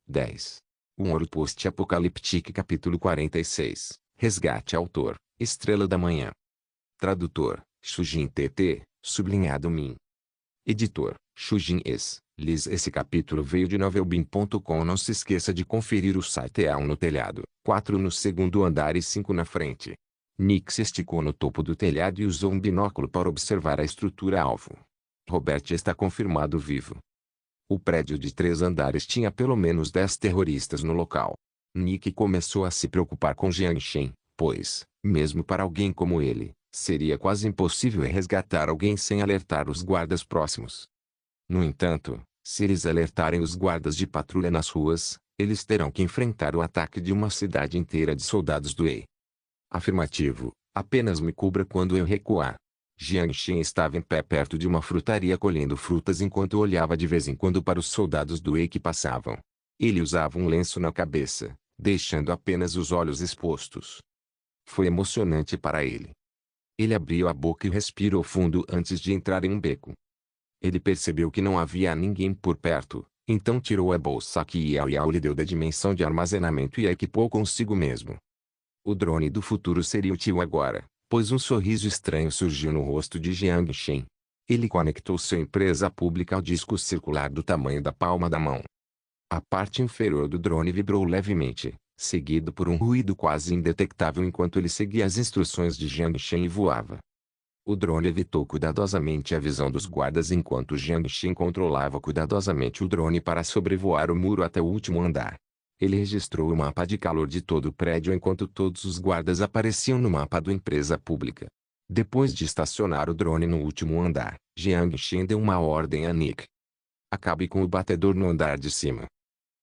10. Um Ouro Post-Apocalíptico capítulo 46. Resgate autor, Estrela da Manhã. Tradutor, Shujin TT, sublinhado Min. Editor, Shujin S. Liz. Esse capítulo veio de novelbin.com. Não se esqueça de conferir o site. É 1 no telhado, 4 no segundo andar e 5 na frente. Nick se esticou no topo do telhado e usou um binóculo para observar a estrutura-alvo. Robert está confirmado vivo. O prédio de 3 andares tinha pelo menos 10 terroristas no local. Nick começou a se preocupar com Jiang Shen, pois, mesmo para alguém como ele, seria quase impossível resgatar alguém sem alertar os guardas próximos. No entanto, se eles alertarem os guardas de patrulha nas ruas, eles terão que enfrentar o ataque de uma cidade inteira de soldados do Wei. Afirmativo, apenas me cubra quando eu recuar. Jiang Shen estava em pé perto de uma frutaria colhendo frutas enquanto olhava de vez em quando para os soldados do Wei que passavam. Ele usava um lenço na cabeça, deixando apenas os olhos expostos. Foi emocionante para ele. Ele abriu a boca e respirou fundo antes de entrar em um beco. Ele percebeu que não havia ninguém por perto, então tirou a bolsa que Yao Yao lhe deu da dimensão de armazenamento e a equipou consigo mesmo. O drone do futuro seria útil agora, pois um sorriso estranho surgiu no rosto de Jiang Shen. Ele conectou sua empresa pública ao disco circular do tamanho da palma da mão. A parte inferior do drone vibrou levemente, seguido por um ruído quase indetectável enquanto ele seguia as instruções de Jiang Shen e voava. O drone evitou cuidadosamente a visão dos guardas enquanto Jiang Shen controlava cuidadosamente o drone para sobrevoar o muro até o último andar. Ele registrou o mapa de calor de todo o prédio enquanto todos os guardas apareciam no mapa da empresa pública. Depois de estacionar o drone no último andar, Jiang Shen deu uma ordem a Nick. Acabe com o batedor no andar de cima.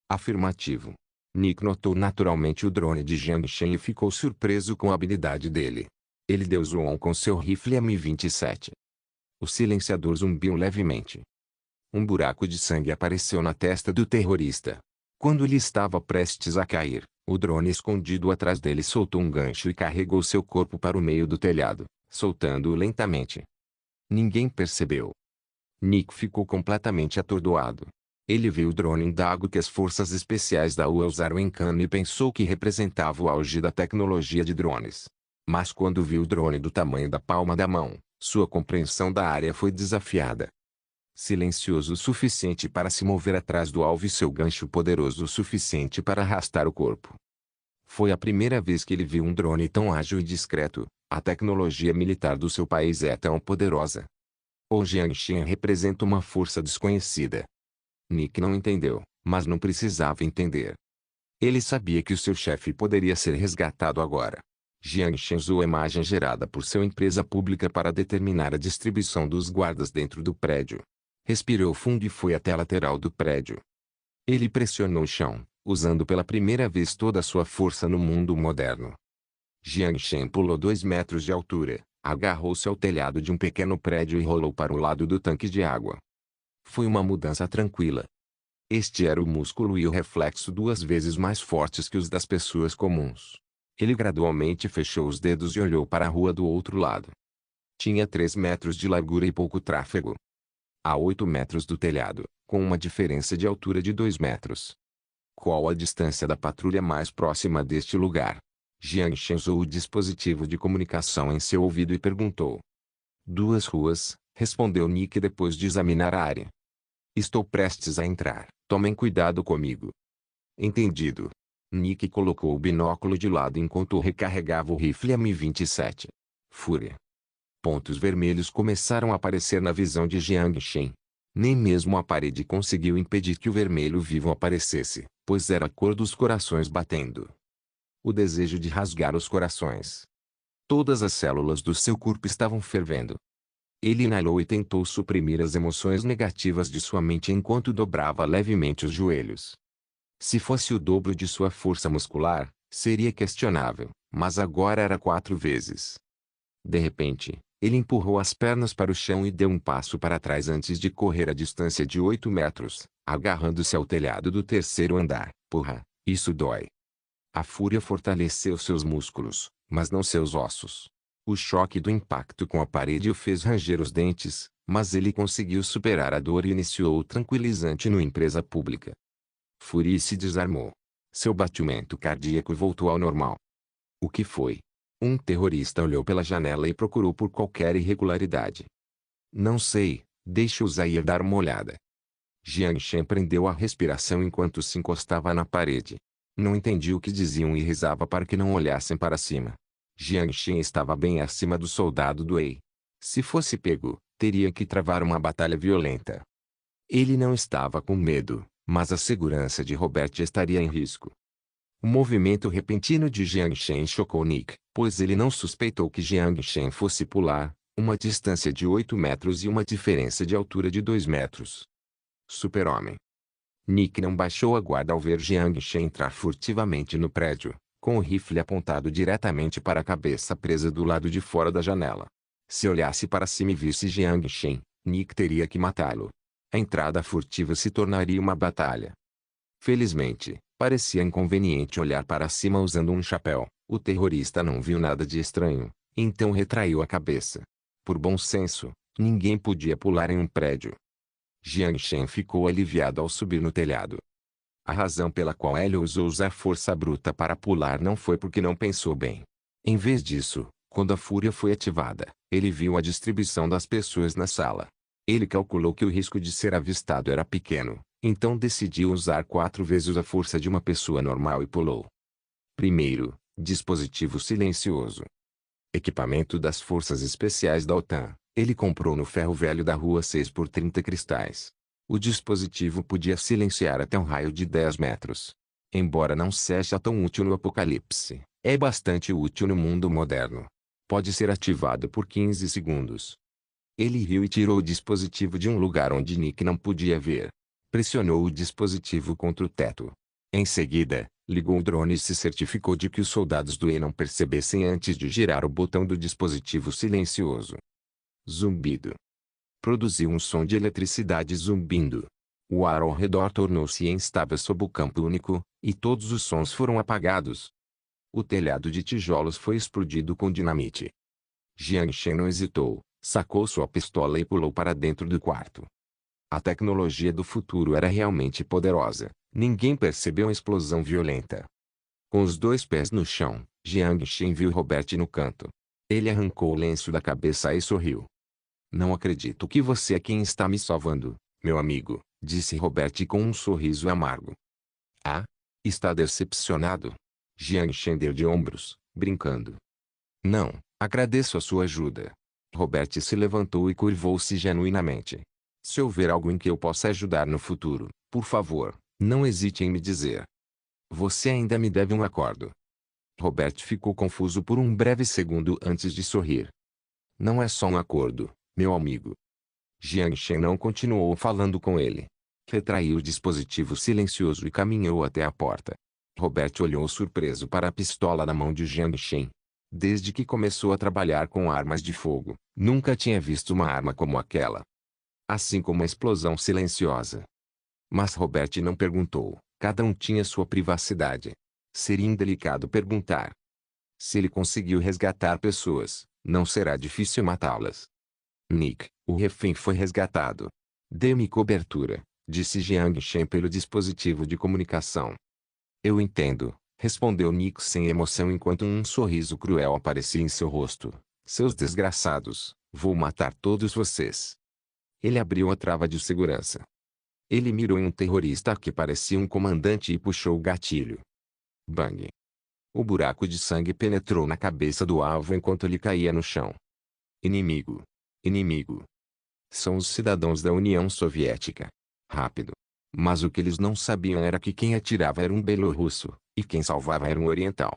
Afirmativo. Nick notou naturalmente o drone de Jiang Shen e ficou surpreso com a habilidade dele. Ele deu zoom com seu rifle M27. O silenciador zumbiu levemente. Um buraco de sangue apareceu na testa do terrorista. Quando ele estava prestes a cair, o drone escondido atrás dele soltou um gancho e carregou seu corpo para o meio do telhado, soltando-o lentamente. Ninguém percebeu. Nick ficou completamente atordoado. Ele viu o drone indago que as forças especiais da UA usaram em Cannes e pensou que representava o auge da tecnologia de drones. Mas quando viu o drone do tamanho da palma da mão, sua compreensão da área foi desafiada. Silencioso o suficiente para se mover atrás do alvo e seu gancho poderoso o suficiente para arrastar o corpo. Foi a primeira vez que ele viu um drone tão ágil e discreto. A tecnologia militar do seu país é tão poderosa. O Jiang Shen representa uma força desconhecida. Nick não entendeu, mas não precisava entender. Ele sabia que o seu chefe poderia ser resgatado agora. Jiang Shen usou a imagem gerada por sua empresa pública para determinar a distribuição dos guardas dentro do prédio. Respirou fundo e foi até a lateral do prédio. Ele pressionou o chão, usando pela primeira vez toda a sua força no mundo moderno. Jiang Shen pulou 2 metros de altura, agarrou-se ao telhado de um pequeno prédio e rolou para o lado do tanque de água. Foi uma mudança tranquila. Este era o músculo e o reflexo 2 vezes mais fortes que os das pessoas comuns. Ele gradualmente fechou os dedos e olhou para a rua do outro lado. Tinha 3 metros de largura e pouco tráfego. A 8 metros do telhado, com uma diferença de altura de 2 metros. Qual a distância da patrulha mais próxima deste lugar? Jiang Shen usou o dispositivo de comunicação em seu ouvido e perguntou. 2 ruas, respondeu Nick depois de examinar a área. Estou prestes a entrar, tomem cuidado comigo. Entendido. Nick colocou o binóculo de lado enquanto recarregava o rifle M27. Fúria. Pontos vermelhos começaram a aparecer na visão de Jiang Shen. Nem mesmo a parede conseguiu impedir que o vermelho vivo aparecesse, pois era a cor dos corações batendo. O desejo de rasgar os corações. Todas as células do seu corpo estavam fervendo. Ele inalou e tentou suprimir as emoções negativas de sua mente enquanto dobrava levemente os joelhos. Se fosse o dobro de sua força muscular, seria questionável, mas agora era 4 vezes. De repente, ele empurrou as pernas para o chão e deu um passo para trás antes de correr a distância de 8 metros, agarrando-se ao telhado do 3º andar. Porra, isso dói. A fúria fortaleceu seus músculos, mas não seus ossos. O choque do impacto com a parede o fez ranger os dentes, mas ele conseguiu superar a dor e iniciou o tranquilizante no empresa pública. Fury se desarmou. Seu batimento cardíaco voltou ao normal. O que foi? Um terrorista olhou pela janela e procurou por qualquer irregularidade. Não sei, deixe o Zaire dar uma olhada. Jiang Shen prendeu a respiração enquanto se encostava na parede. Não entendia o que diziam e rezava para que não olhassem para cima. Jiang Shen estava bem acima do soldado do Wei. Se fosse pego, teria que travar uma batalha violenta. Ele não estava com medo, mas a segurança de Robert estaria em risco. O movimento repentino de Jiang Shen chocou Nick, pois ele não suspeitou que Jiang Shen fosse pular uma distância de 8 metros e uma diferença de altura de 2 metros. Super-homem. Nick não baixou a guarda ao ver Jiang Shen entrar furtivamente no prédio, com o rifle apontado diretamente para a cabeça presa do lado de fora da janela. Se olhasse para cima e visse Jiang Shen, Nick teria que matá-lo. A entrada furtiva se tornaria uma batalha. Felizmente, parecia inconveniente olhar para cima usando um chapéu. O terrorista não viu nada de estranho, então retraiu a cabeça. Por bom senso, ninguém podia pular em um prédio. Jiang Shen ficou aliviado ao subir no telhado. A razão pela qual ele ousou usar força bruta para pular não foi porque não pensou bem. Em vez disso, quando a fúria foi ativada, ele viu a distribuição das pessoas na sala. Ele calculou que o risco de ser avistado era pequeno, então decidiu usar 4 vezes a força de uma pessoa normal e pulou. Primeiro, dispositivo silencioso. Equipamento das Forças Especiais da OTAN. Ele comprou no ferro velho da rua 6 por 30 cristais. O dispositivo podia silenciar até um raio de 10 metros. Embora não seja tão útil no apocalipse, é bastante útil no mundo moderno. Pode ser ativado por 15 segundos. Ele riu e tirou o dispositivo de um lugar onde Nick não podia ver. Pressionou o dispositivo contra o teto. Em seguida, ligou o drone e se certificou de que os soldados do E não percebessem antes de girar o botão do dispositivo silencioso. Zumbido. Produziu um som de eletricidade zumbindo. O ar ao redor tornou-se instável sob o campo único, e todos os sons foram apagados. O telhado de tijolos foi explodido com dinamite. Jiang Shen não hesitou, sacou sua pistola e pulou para dentro do quarto. A tecnologia do futuro era realmente poderosa. Ninguém percebeu a explosão violenta. Com os 2 pés no chão, Jiang Shen viu Robert no canto. Ele arrancou o lenço da cabeça e sorriu. Não acredito que você é quem está me salvando, meu amigo, disse Robert com um sorriso amargo. Ah? Está decepcionado? Jiang Shen deu de ombros, brincando. Não, agradeço a sua ajuda. Robert se levantou e curvou-se genuinamente. Se houver algo em que eu possa ajudar no futuro, por favor, não hesite em me dizer. Você ainda me deve um acordo. Robert ficou confuso por um breve segundo antes de sorrir. Não é só um acordo, meu amigo. Jiang Shen não continuou falando com ele. Retraiu o dispositivo silencioso e caminhou até a porta. Robert olhou surpreso para a pistola na mão de Jiang Shen. Desde que começou a trabalhar com armas de fogo, nunca tinha visto uma arma como aquela. Assim como a explosão silenciosa. Mas Robert não perguntou, cada um tinha sua privacidade. Seria indelicado perguntar. Se ele conseguiu resgatar pessoas, não será difícil matá-las. Nick, o refém foi resgatado. Dê-me cobertura, disse Jiang Shen pelo dispositivo de comunicação. Eu entendo, respondeu Nick sem emoção enquanto um sorriso cruel aparecia em seu rosto. Seus desgraçados, vou matar todos vocês. Ele abriu a trava de segurança. Ele mirou em um terrorista que parecia um comandante e puxou o gatilho. Bang! O buraco de sangue penetrou na cabeça do alvo enquanto ele caía no chão. Inimigo! Inimigo! São os cidadãos da União Soviética. Rápido! Mas o que eles não sabiam era que quem atirava era um belorrusso, e quem salvava era um oriental.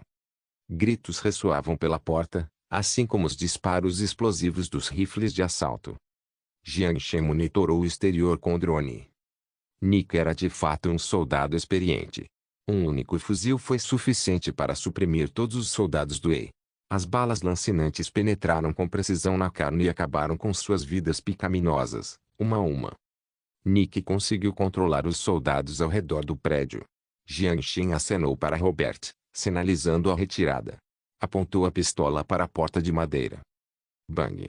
Gritos ressoavam pela porta, assim como os disparos explosivos dos rifles de assalto. Jiang Shen monitorou o exterior com o drone. Nick era de fato um soldado experiente. Um único fuzil foi suficiente para suprimir todos os soldados do Wei. As balas lancinantes penetraram com precisão na carne e acabaram com suas vidas pecaminosas, uma a uma. Nick conseguiu controlar os soldados ao redor do prédio. Jiang Shen acenou para Robert, sinalizando a retirada. Apontou a pistola para a porta de madeira. Bang!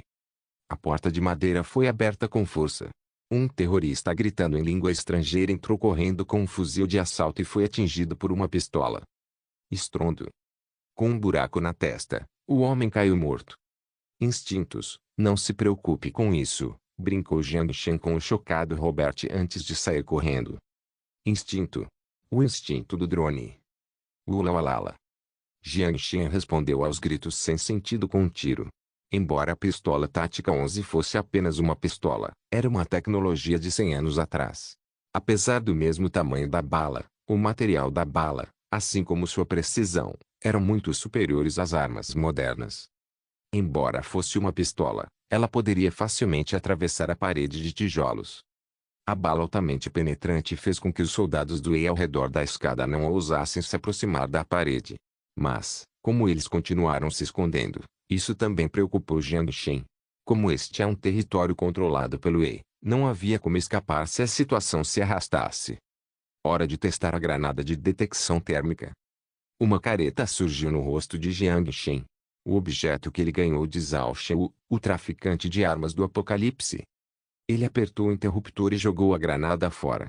A porta de madeira foi aberta com força. Um terrorista gritando em língua estrangeira entrou correndo com um fuzil de assalto e foi atingido por uma pistola. Estrondo. Com um buraco na testa, o homem caiu morto. Instintos, não se preocupe com isso, brincou Jiang Shen com o chocado Robert antes de sair correndo. Instinto. O instinto do drone. Ulalala. Jiang Shen respondeu aos gritos sem sentido com um tiro. Embora a pistola tática 11 fosse apenas uma pistola, era uma tecnologia de 100 anos atrás. Apesar do mesmo tamanho da bala, o material da bala, assim como sua precisão, eram muito superiores às armas modernas. Embora fosse uma pistola, ela poderia facilmente atravessar a parede de tijolos. A bala altamente penetrante fez com que os soldados do Wei ao redor da escada não ousassem se aproximar da parede. Mas, como eles continuaram se escondendo, isso também preocupou Jiang Shen. Como este é um território controlado pelo Wei, não havia como escapar se a situação se arrastasse. Hora de testar a granada de detecção térmica. Uma careta surgiu no rosto de Jiang Shen. O objeto que ele ganhou de Zhao Shou, o traficante de armas do Apocalipse. Ele apertou o interruptor e jogou a granada fora.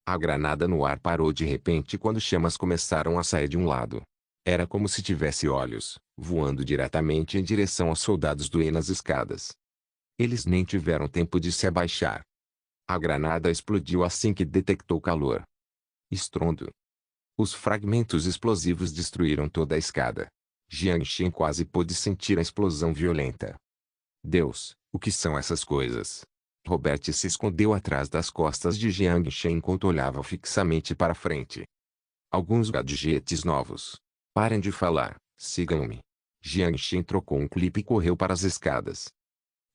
A granada no ar parou de repente quando chamas começaram a sair de um lado. Era como se tivesse olhos, voando diretamente em direção aos soldados do Wei nas escadas. Eles nem tiveram tempo de se abaixar. A granada explodiu assim que detectou calor. Estrondo. Os fragmentos explosivos destruíram toda a escada. Jiang Shen quase pôde sentir a explosão violenta. Deus, o que são essas coisas? Robert se escondeu atrás das costas de Jiang Shen enquanto olhava fixamente para frente. Alguns gadgets novos. Parem de falar, sigam-me. Jiang Shen trocou um clipe e correu para as escadas.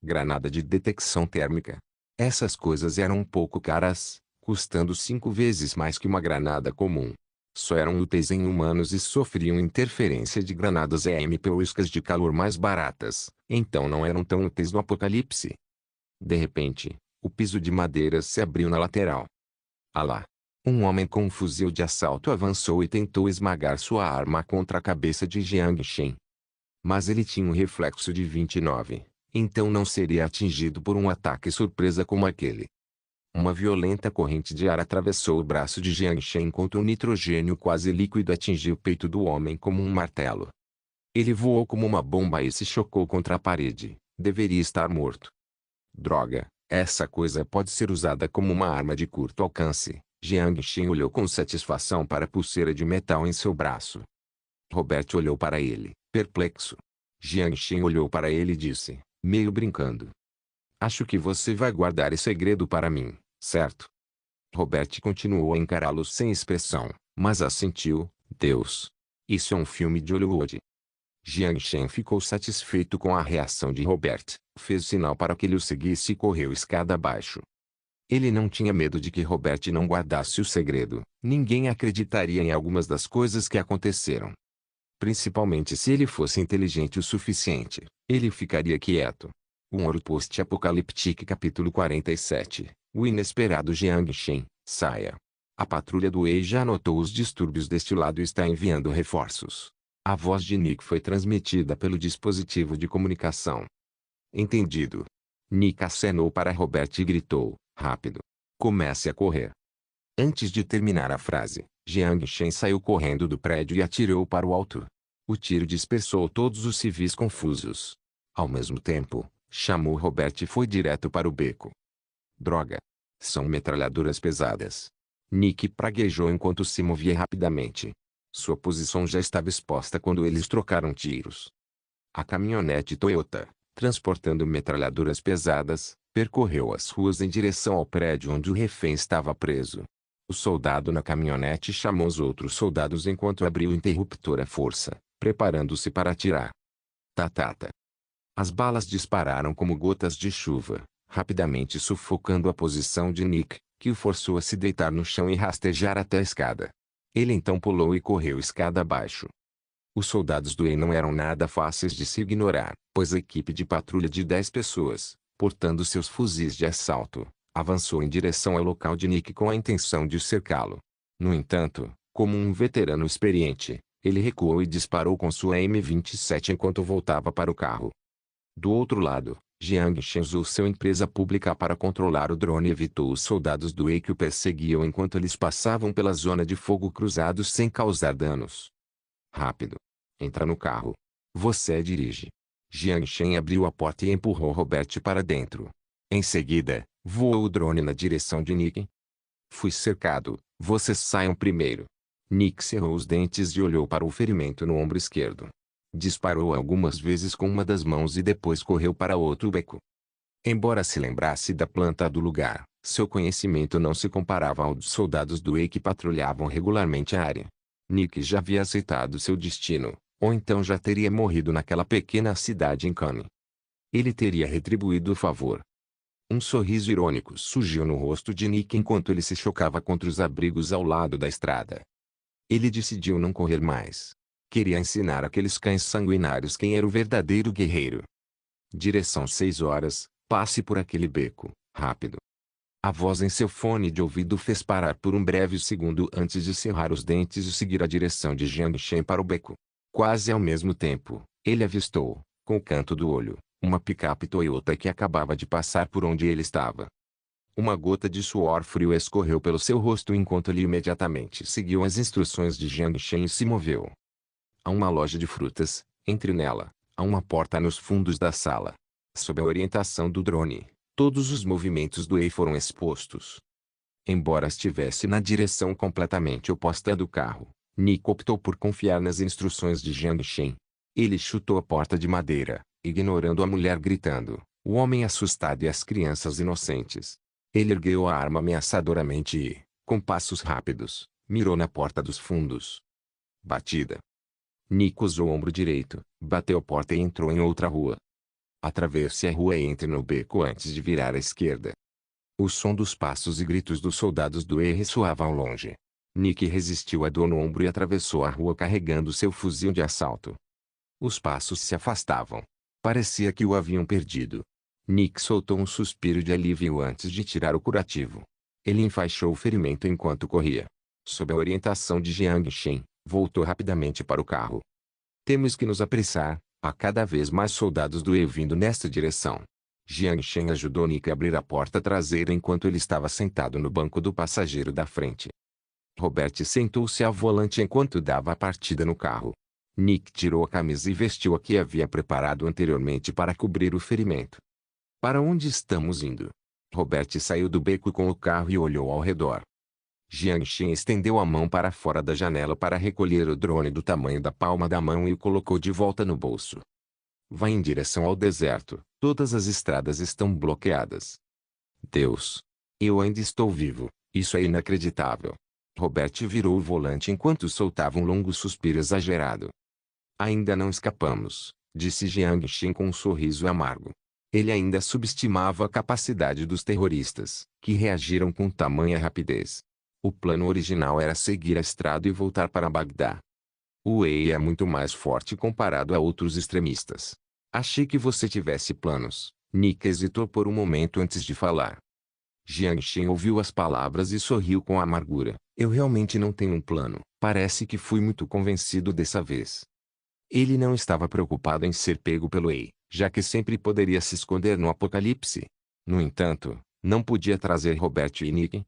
Granada de detecção térmica. Essas coisas eram um pouco caras, custando 5 vezes mais que uma granada comum. Só eram úteis em humanos e sofriam interferência de granadas EMP ou iscas de calor mais baratas, então não eram tão úteis no apocalipse. De repente, o piso de madeira se abriu na lateral. Alá! Um homem com um fuzil de assalto avançou e tentou esmagar sua arma contra a cabeça de Jiang Shen. Mas ele tinha um reflexo de 29, então não seria atingido por um ataque surpresa como aquele. Uma violenta corrente de ar atravessou o braço de Jiang Shen enquanto um nitrogênio quase líquido atingiu o peito do homem como um martelo. Ele voou como uma bomba e se chocou contra a parede. Deveria estar morto. Droga, essa coisa pode ser usada como uma arma de curto alcance. Jiang Shen olhou com satisfação para a pulseira de metal em seu braço. Robert olhou para ele, perplexo. Jiang Shen olhou para ele e disse, meio brincando. Acho que você vai guardar esse segredo para mim, certo? Robert continuou a encará-lo sem expressão, mas assentiu, Deus. Isso é um filme de Hollywood. Jiang Shen ficou satisfeito com a reação de Robert, fez sinal para que ele o seguisse e correu escada abaixo. Ele não tinha medo de que Robert não guardasse o segredo, ninguém acreditaria em algumas das coisas que aconteceram. Principalmente se ele fosse inteligente o suficiente, ele ficaria quieto. Um Ouro Post-Apocaliptique capítulo 47, o inesperado Jiang Shen, saia. A patrulha do Wei já notou os distúrbios deste lado e está enviando reforços. A voz de Nick foi transmitida pelo dispositivo de comunicação. Entendido. Nick acenou para Robert e gritou, rápido. Comece a correr. Antes de terminar a frase, Jiang Shen saiu correndo do prédio e atirou para o alto. O tiro dispersou todos os civis confusos. Ao mesmo tempo, chamou Robert e foi direto para o beco. Droga. São metralhadoras pesadas. Nick praguejou enquanto se movia rapidamente. Sua posição já estava exposta quando eles trocaram tiros. A caminhonete Toyota, transportando metralhadoras pesadas, percorreu as ruas em direção ao prédio onde o refém estava preso. O soldado na caminhonete chamou os outros soldados enquanto abriu o interruptor à força, preparando-se para atirar. Tatata. As balas dispararam como gotas de chuva, rapidamente sufocando a posição de Nick, que o forçou a se deitar no chão e rastejar até a escada. Ele então pulou e correu escada abaixo. Os soldados do Wei não eram nada fáceis de se ignorar, pois a equipe de patrulha de 10 pessoas, portando seus fuzis de assalto, avançou em direção ao local de Nick com a intenção de cercá-lo. No entanto, como um veterano experiente, ele recuou e disparou com sua M27 enquanto voltava para o carro. Do outro lado, Jiang Shen usou sua empresa pública para controlar o drone e evitou os soldados do Wei que o perseguiam enquanto eles passavam pela zona de fogo cruzado sem causar danos. Rápido. Entra no carro. Você dirige. Jiang Shen abriu a porta e empurrou Robert para dentro. Em seguida, voou o drone na direção de Nick. Fui cercado. Vocês saiam primeiro. Nick cerrou os dentes e olhou para o ferimento no ombro esquerdo. Disparou algumas vezes com uma das mãos e depois correu para outro beco. Embora se lembrasse da planta do lugar, seu conhecimento não se comparava ao dos soldados do Wei que patrulhavam regularmente a área. Nick já havia aceitado seu destino, ou então já teria morrido naquela pequena cidade em Kane. Ele teria retribuído o favor. Um sorriso irônico surgiu no rosto de Nick enquanto ele se chocava contra os abrigos ao lado da estrada. Ele decidiu não correr mais. Queria ensinar aqueles cães sanguinários quem era o verdadeiro guerreiro. Direção 6 horas, passe por aquele beco, rápido. A voz em seu fone de ouvido fez parar por um breve segundo antes de cerrar os dentes e seguir a direção de Jiang Shen para o beco. Quase ao mesmo tempo, ele avistou, com o canto do olho, uma picape Toyota que acabava de passar por onde ele estava. Uma gota de suor frio escorreu pelo seu rosto enquanto ele imediatamente seguiu as instruções de Jiang Shen e se moveu. Há uma loja de frutas, entre nela, há uma porta nos fundos da sala. Sob a orientação do drone, todos os movimentos do Wei foram expostos. Embora estivesse na direção completamente oposta do carro, Nick optou por confiar nas instruções de Jiang Shen. Ele chutou a porta de madeira, ignorando a mulher gritando, o homem assustado e as crianças inocentes. Ele ergueu a arma ameaçadoramente e, com passos rápidos, mirou na porta dos fundos. Batida. Nick usou o ombro direito, bateu a porta e entrou em outra rua. Atravesse a rua e entre no beco antes de virar à esquerda. O som dos passos e gritos dos soldados do Wei ressoava ao longe. Nick resistiu à dor no ombro e atravessou a rua carregando seu fuzil de assalto. Os passos se afastavam. Parecia que o haviam perdido. Nick soltou um suspiro de alívio antes de tirar o curativo. Ele enfaixou o ferimento enquanto corria. Sob a orientação de Jiang Shen, voltou rapidamente para o carro. Temos que nos apressar, há cada vez mais soldados do Wei vindo nesta direção. Jiang Shen ajudou Nick a abrir a porta traseira enquanto ele estava sentado no banco do passageiro da frente. Robert sentou-se ao volante enquanto dava a partida no carro. Nick tirou a camisa e vestiu a que havia preparado anteriormente para cobrir o ferimento. Para onde estamos indo? Robert saiu do beco com o carro e olhou ao redor. Jiang Shen estendeu a mão para fora da janela para recolher o drone do tamanho da palma da mão e o colocou de volta no bolso. Vá em direção ao deserto, todas as estradas estão bloqueadas. Deus! Eu ainda estou vivo, isso é inacreditável. Robert virou o volante enquanto soltava um longo suspiro exagerado. Ainda não escapamos, disse Jiang Shen com um sorriso amargo. Ele ainda subestimava a capacidade dos terroristas, que reagiram com tamanha rapidez. O plano original era seguir a estrada e voltar para Bagdá. O Wei é muito mais forte comparado a outros extremistas. Achei que você tivesse planos. Nick hesitou por um momento antes de falar. Jiang Shen ouviu as palavras e sorriu com amargura. Eu realmente não tenho um plano. Parece que fui muito convencido dessa vez. Ele não estava preocupado em ser pego pelo Wei, já que sempre poderia se esconder no apocalipse. No entanto, não podia trazer Robert e Nick.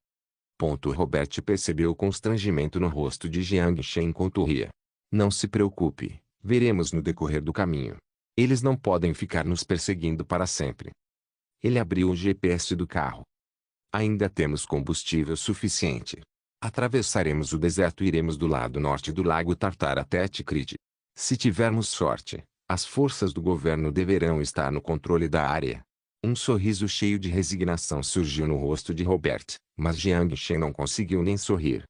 Robert percebeu o constrangimento no rosto de Jiang Shen enquanto ria. Não se preocupe, veremos no decorrer do caminho. Eles não podem ficar nos perseguindo para sempre. Ele abriu o GPS do carro. Ainda temos combustível suficiente. Atravessaremos o deserto e iremos do lado norte do lago Tartar até Tikrit. Se tivermos sorte, as forças do governo deverão estar no controle da área. Um sorriso cheio de resignação surgiu no rosto de Robert, mas Jiang Shen não conseguiu nem sorrir.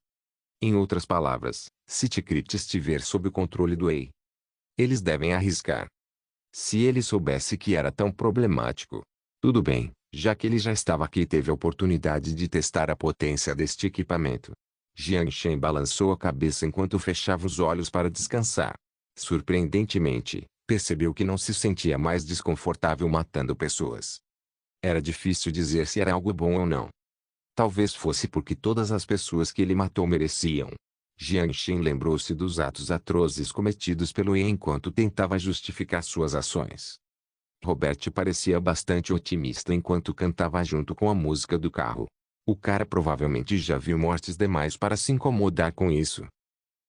Em outras palavras, se Tikrit estiver sob o controle do Wei, eles devem arriscar. Se ele soubesse que era tão problemático. Tudo bem, já que ele já estava aqui e teve a oportunidade de testar a potência deste equipamento. Jiang Shen balançou a cabeça enquanto fechava os olhos para descansar. Surpreendentemente, percebeu que não se sentia mais desconfortável matando pessoas. Era difícil dizer se era algo bom ou não. Talvez fosse porque todas as pessoas que ele matou mereciam. Jiang Shen lembrou-se dos atos atrozes cometidos pelo Wei enquanto tentava justificar suas ações. Robert parecia bastante otimista enquanto cantava junto com a música do carro. O cara provavelmente já viu mortes demais para se incomodar com isso.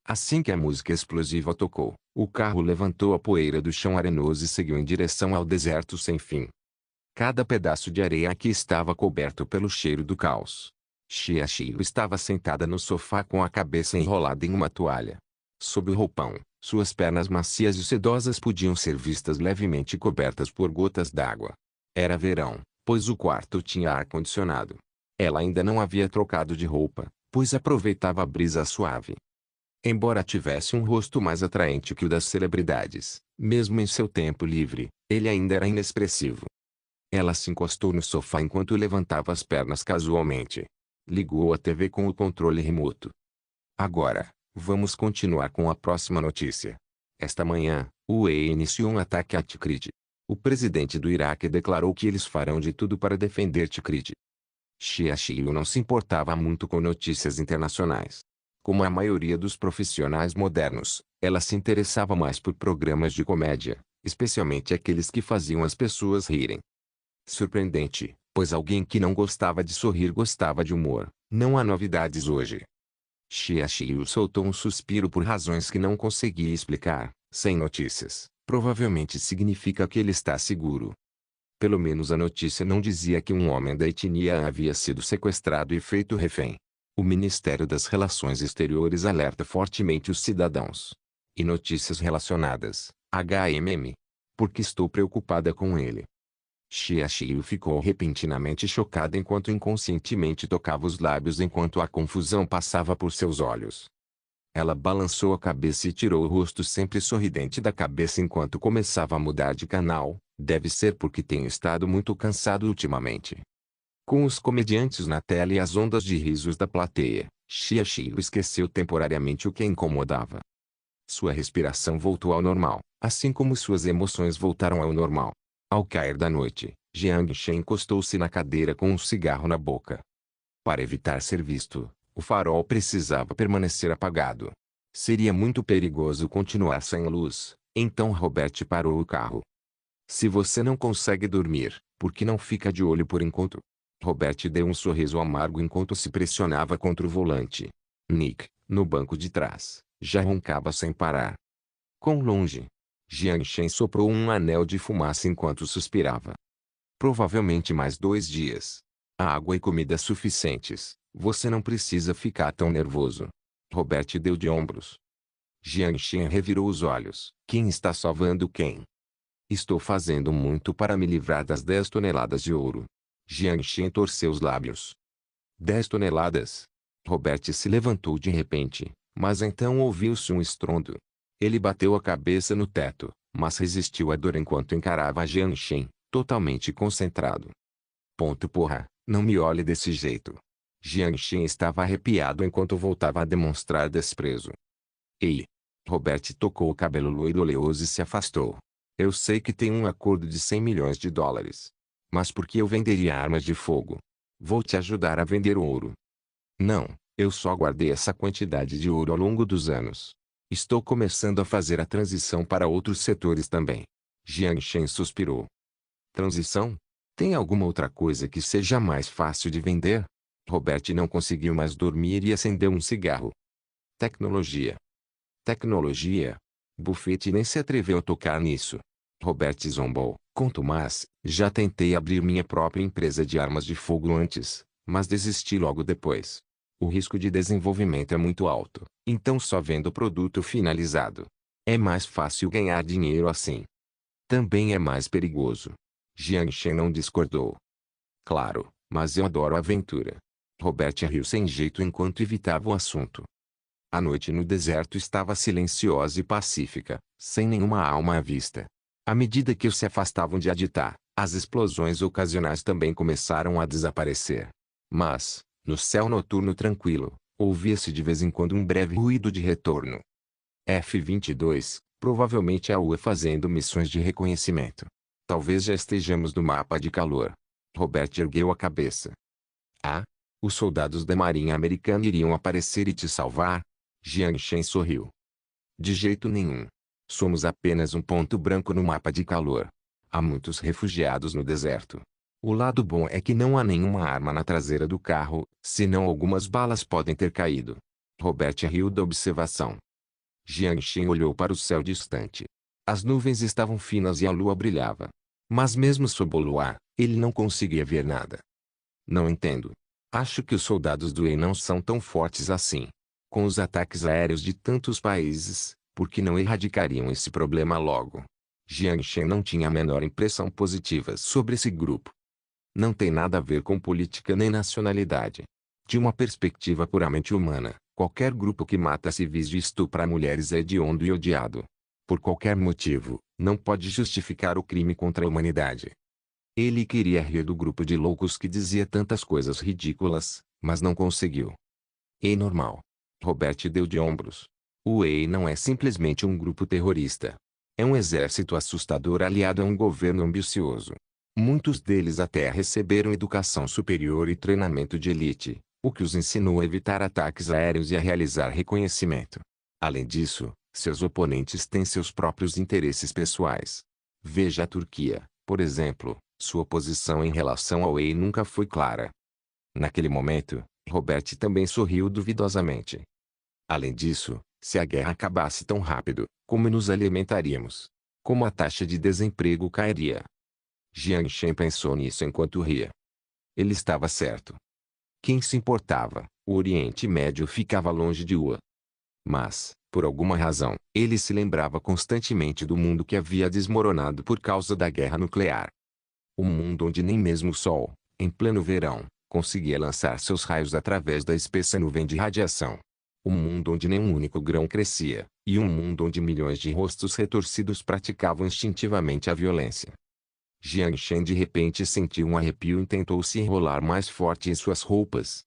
Assim que a música explosiva tocou, o carro levantou a poeira do chão arenoso e seguiu em direção ao deserto sem fim. Cada pedaço de areia aqui estava coberto pelo cheiro do caos. Chihiro estava sentada no sofá com a cabeça enrolada em uma toalha. Sob o roupão, suas pernas macias e sedosas podiam ser vistas levemente cobertas por gotas d'água. Era verão, pois o quarto tinha ar-condicionado. Ela ainda não havia trocado de roupa, pois aproveitava a brisa suave. Embora tivesse um rosto mais atraente que o das celebridades, mesmo em seu tempo livre, ele ainda era inexpressivo. Ela se encostou no sofá enquanto levantava as pernas casualmente. Ligou a TV com o controle remoto. Agora, vamos continuar com a próxima notícia. Esta manhã, o UE iniciou um ataque a Tikrit. O presidente do Iraque declarou que eles farão de tudo para defender Tikrit. Chihiro não se importava muito com notícias internacionais. Como a maioria dos profissionais modernos, ela se interessava mais por programas de comédia, especialmente aqueles que faziam as pessoas rirem. Surpreendente, pois alguém que não gostava de sorrir gostava de humor. Não há novidades hoje. Chihiro soltou um suspiro por razões que não conseguia explicar. Sem notícias, provavelmente significa que ele está seguro. Pelo menos a notícia não dizia que um homem da etnia havia sido sequestrado e feito refém. O Ministério das Relações Exteriores alerta fortemente os cidadãos. E notícias relacionadas, HMM. Porque estou preocupada com ele. Chihiro ficou repentinamente chocada enquanto inconscientemente tocava os lábios enquanto a confusão passava por seus olhos. Ela balançou a cabeça e tirou o rosto sempre sorridente da cabeça enquanto começava a mudar de canal. Deve ser porque tenho estado muito cansado ultimamente. Com os comediantes na tela e as ondas de risos da plateia, Chihiro esqueceu temporariamente o que a incomodava. Sua respiração voltou ao normal, assim como suas emoções voltaram ao normal. Ao cair da noite, Jiang Shen encostou-se na cadeira com um cigarro na boca. Para evitar ser visto, o farol precisava permanecer apagado. Seria muito perigoso continuar sem luz, então Robert parou o carro. Se você não consegue dormir, por que não fica de olho por enquanto? Robert deu um sorriso amargo enquanto se pressionava contra o volante. Nick, no banco de trás, já roncava sem parar. Quão longe? Jiang Shen soprou um anel de fumaça enquanto suspirava. Provavelmente mais 2 dias. Água e comida suficientes. Você não precisa ficar tão nervoso. Robert deu de ombros. Jiang Shen revirou os olhos. Quem está salvando quem? Estou fazendo muito para me livrar das 10 toneladas de ouro. Jiang Shen torceu os lábios. 10 toneladas? Robert se levantou de repente, mas então ouviu-se um estrondo. Ele bateu a cabeça no teto, mas resistiu à dor enquanto encarava Jiang Shen, totalmente concentrado. Ponto porra, não me olhe desse jeito. Jiang Shen estava arrepiado enquanto voltava a demonstrar desprezo. Ei! Robert tocou o cabelo loiro oleoso e se afastou. Eu sei que tem um acordo de 100 milhões de dólares. Mas por que eu venderia armas de fogo? Vou te ajudar a vender ouro. Não, eu só guardei essa quantidade de ouro ao longo dos anos. Estou começando a fazer a transição para outros setores também. Jiang Shen suspirou. Transição? Tem alguma outra coisa que seja mais fácil de vender? Robert não conseguiu mais dormir e acendeu um cigarro. Tecnologia. Tecnologia? Buffett nem se atreveu a tocar nisso. Robert zombou. Conto mais, já tentei abrir minha própria empresa de armas de fogo antes, mas desisti logo depois. O risco de desenvolvimento é muito alto, então só vendo o produto finalizado. É mais fácil ganhar dinheiro assim. Também é mais perigoso. Jiang Shen não discordou. Claro, mas eu adoro aventura. Robert riu sem jeito enquanto evitava o assunto. A noite no deserto estava silenciosa e pacífica, sem nenhuma alma à vista. À medida que se afastavam de Aditar, as explosões ocasionais também começaram a desaparecer. Mas, no céu noturno tranquilo, ouvia-se de vez em quando um breve ruído de retorno. F-22, provavelmente a UE fazendo missões de reconhecimento. Talvez já estejamos no mapa de calor. Robert ergueu a cabeça. Ah? Os soldados da Marinha Americana iriam aparecer e te salvar? Jiang Shen sorriu. De jeito nenhum. Somos apenas um ponto branco no mapa de calor. Há muitos refugiados no deserto. O lado bom é que não há nenhuma arma na traseira do carro, senão algumas balas podem ter caído. Robert riu da observação. Jiang Shen olhou para o céu distante. As nuvens estavam finas e a lua brilhava. Mas mesmo sob o luar, ele não conseguia ver nada. Não entendo. Acho que os soldados do Wei não são tão fortes assim. Com os ataques aéreos de tantos países, por que não erradicariam esse problema logo? Jiang Shen não tinha a menor impressão positiva sobre esse grupo. Não tem nada a ver com política nem nacionalidade. De uma perspectiva puramente humana, qualquer grupo que mata civis e estupra mulheres é hediondo e odiado. Por qualquer motivo, não pode justificar o crime contra a humanidade. Ele queria rir do grupo de loucos que dizia tantas coisas ridículas, mas não conseguiu. É normal. Robert deu de ombros. O Wei não é simplesmente um grupo terrorista. É um exército assustador aliado a um governo ambicioso. Muitos deles até receberam educação superior e treinamento de elite, o que os ensinou a evitar ataques aéreos e a realizar reconhecimento. Além disso, seus oponentes têm seus próprios interesses pessoais. Veja a Turquia, por exemplo, sua posição em relação ao Wei nunca foi clara. Naquele momento, Robert também sorriu duvidosamente. Além disso, se a guerra acabasse tão rápido, como nos alimentaríamos? Como a taxa de desemprego cairia? Jiang Shen pensou nisso enquanto ria. Ele estava certo. Quem se importava? O Oriente Médio ficava longe de Ua. Mas, por alguma razão, ele se lembrava constantemente do mundo que havia desmoronado por causa da guerra nuclear. Um mundo onde nem mesmo o Sol, em pleno verão, conseguia lançar seus raios através da espessa nuvem de radiação. Um mundo onde nenhum único grão crescia, e um mundo onde milhões de rostos retorcidos praticavam instintivamente a violência. Jiang Shen de repente sentiu um arrepio e tentou se enrolar mais forte em suas roupas.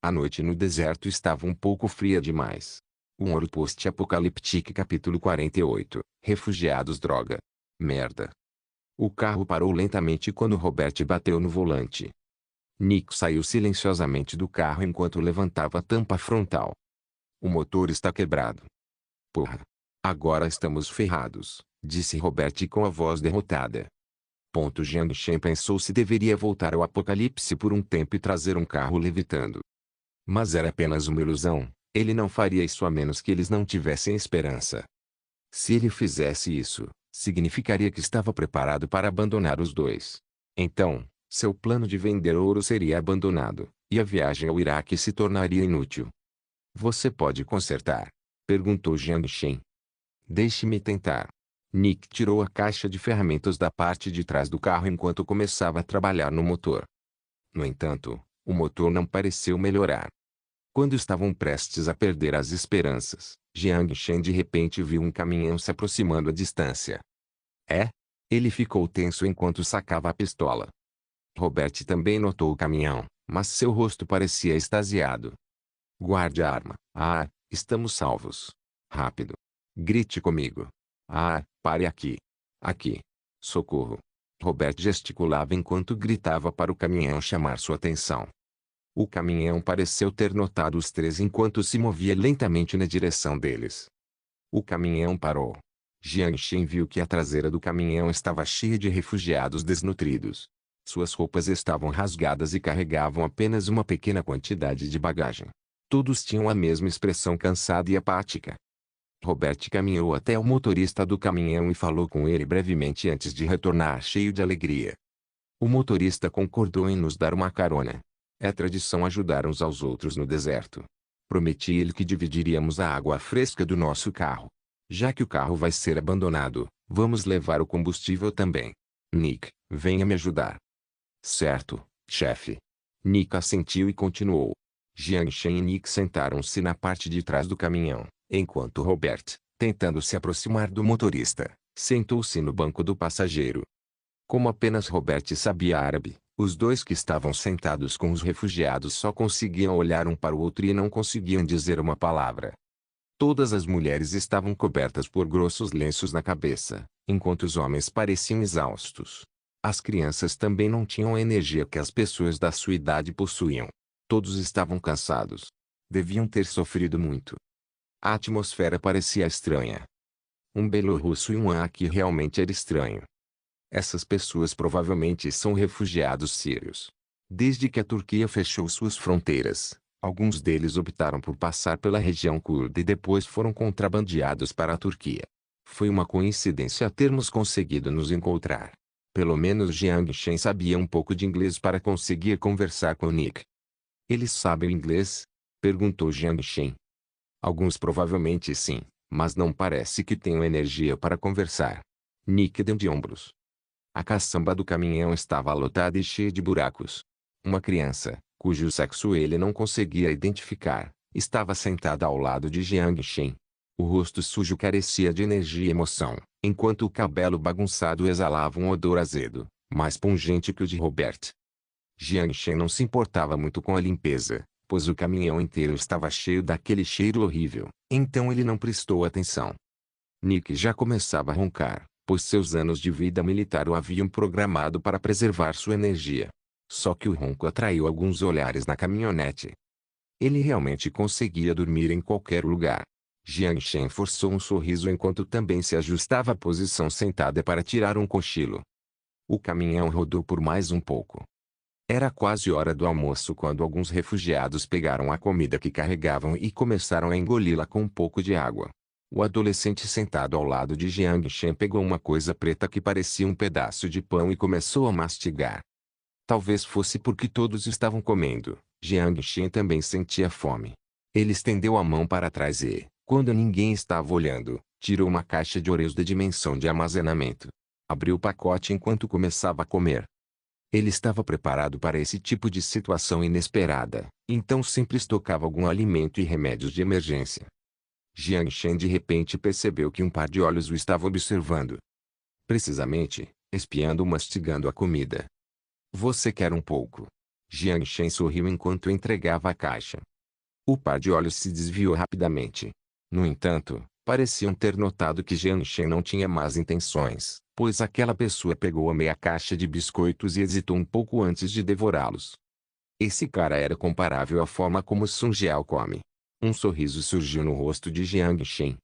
A noite no deserto estava um pouco fria demais. Um ouro post-apocalíptico capítulo 48, Refugiados droga. Merda. O carro parou lentamente quando Robert bateu no volante. Nick saiu silenciosamente do carro enquanto levantava a tampa frontal. O motor está quebrado. Porra. Agora estamos ferrados, disse Robert com a voz derrotada. Jiang Shen pensou se deveria voltar ao apocalipse por um tempo e trazer um carro levitando. Mas era apenas uma ilusão, ele não faria isso a menos que eles não tivessem esperança. Se ele fizesse isso, significaria que estava preparado para abandonar os dois. Então, seu plano de vender ouro seria abandonado, e a viagem ao Iraque se tornaria inútil. Você pode consertar? Perguntou Jiang Shen. Deixe-me tentar. Nick tirou a caixa de ferramentas da parte de trás do carro enquanto começava a trabalhar no motor. No entanto, o motor não pareceu melhorar. Quando estavam prestes a perder as esperanças, Jiang Shen de repente viu um caminhão se aproximando à distância. É? Ele ficou tenso enquanto sacava a pistola. Robert também notou o caminhão, mas seu rosto parecia extasiado. Guarde a arma. Ah, estamos salvos. Rápido. Grite comigo. Ah, pare aqui. Aqui. Socorro. Robert gesticulava enquanto gritava para o caminhão chamar sua atenção. O caminhão pareceu ter notado os três enquanto se movia lentamente na direção deles. O caminhão parou. Jiang Shen viu que a traseira do caminhão estava cheia de refugiados desnutridos. Suas roupas estavam rasgadas e carregavam apenas uma pequena quantidade de bagagem. Todos tinham a mesma expressão cansada e apática. Robert caminhou até o motorista do caminhão e falou com ele brevemente antes de retornar cheio de alegria. O motorista concordou em nos dar uma carona. É tradição ajudar uns aos outros no deserto. Prometi-lhe que dividiríamos a água fresca do nosso carro. Já que o carro vai ser abandonado, vamos levar o combustível também. Nick, venha me ajudar. Certo, chefe. Nick assentiu e continuou. Jiang Shen e Nick sentaram-se na parte de trás do caminhão, enquanto Robert, tentando se aproximar do motorista, sentou-se no banco do passageiro. Como apenas Robert sabia árabe, os dois que estavam sentados com os refugiados só conseguiam olhar um para o outro e não conseguiam dizer uma palavra. Todas as mulheres estavam cobertas por grossos lenços na cabeça, enquanto os homens pareciam exaustos. As crianças também não tinham a energia que as pessoas da sua idade possuíam. Todos estavam cansados. Deviam ter sofrido muito. A atmosfera parecia estranha. Um belorrusso e um aqui realmente era estranho. Essas pessoas provavelmente são refugiados sírios. Desde que a Turquia fechou suas fronteiras, alguns deles optaram por passar pela região curda e depois foram contrabandeados para a Turquia. Foi uma coincidência termos conseguido nos encontrar. Pelo menos Jiang Shen sabia um pouco de inglês para conseguir conversar com Nick. Eles sabem inglês? Perguntou Jiang Shen. Alguns provavelmente sim, mas não parece que tenham energia para conversar. Nick deu de ombros. A caçamba do caminhão estava lotada e cheia de buracos. Uma criança, cujo sexo ele não conseguia identificar, estava sentada ao lado de Jiang Shen. O rosto sujo carecia de energia e emoção, enquanto o cabelo bagunçado exalava um odor azedo, mais pungente que o de Robert. Jiang Shen não se importava muito com a limpeza, pois o caminhão inteiro estava cheio daquele cheiro horrível, então ele não prestou atenção. Nick já começava a roncar, pois seus anos de vida militar o haviam programado para preservar sua energia. Só que o ronco atraiu alguns olhares na caminhonete. Ele realmente conseguia dormir em qualquer lugar. Jiang Shen forçou um sorriso enquanto também se ajustava à posição sentada para tirar um cochilo. O caminhão rodou por mais um pouco. Era quase hora do almoço quando alguns refugiados pegaram a comida que carregavam e começaram a engoli-la com um pouco de água. O adolescente sentado ao lado de Jiang Shen pegou uma coisa preta que parecia um pedaço de pão e começou a mastigar. Talvez fosse porque todos estavam comendo, Jiang Shen também sentia fome. Ele estendeu a mão para trás e, quando ninguém estava olhando, tirou uma caixa de Oreos da dimensão de armazenamento. Abriu o pacote enquanto começava a comer. Ele estava preparado para esse tipo de situação inesperada, então sempre estocava algum alimento e remédios de emergência. Jiang Shen de repente percebeu que um par de olhos o estava observando. Precisamente, espiando ou mastigando a comida. Você quer um pouco? Jiang Shen sorriu enquanto entregava a caixa. O par de olhos se desviou rapidamente. No entanto, pareciam ter notado que Jiang Shen não tinha más intenções, pois aquela pessoa pegou a meia caixa de biscoitos e hesitou um pouco antes de devorá-los. Esse cara era comparável à forma como Sun Jiao come. Um sorriso surgiu no rosto de Jiang Shen.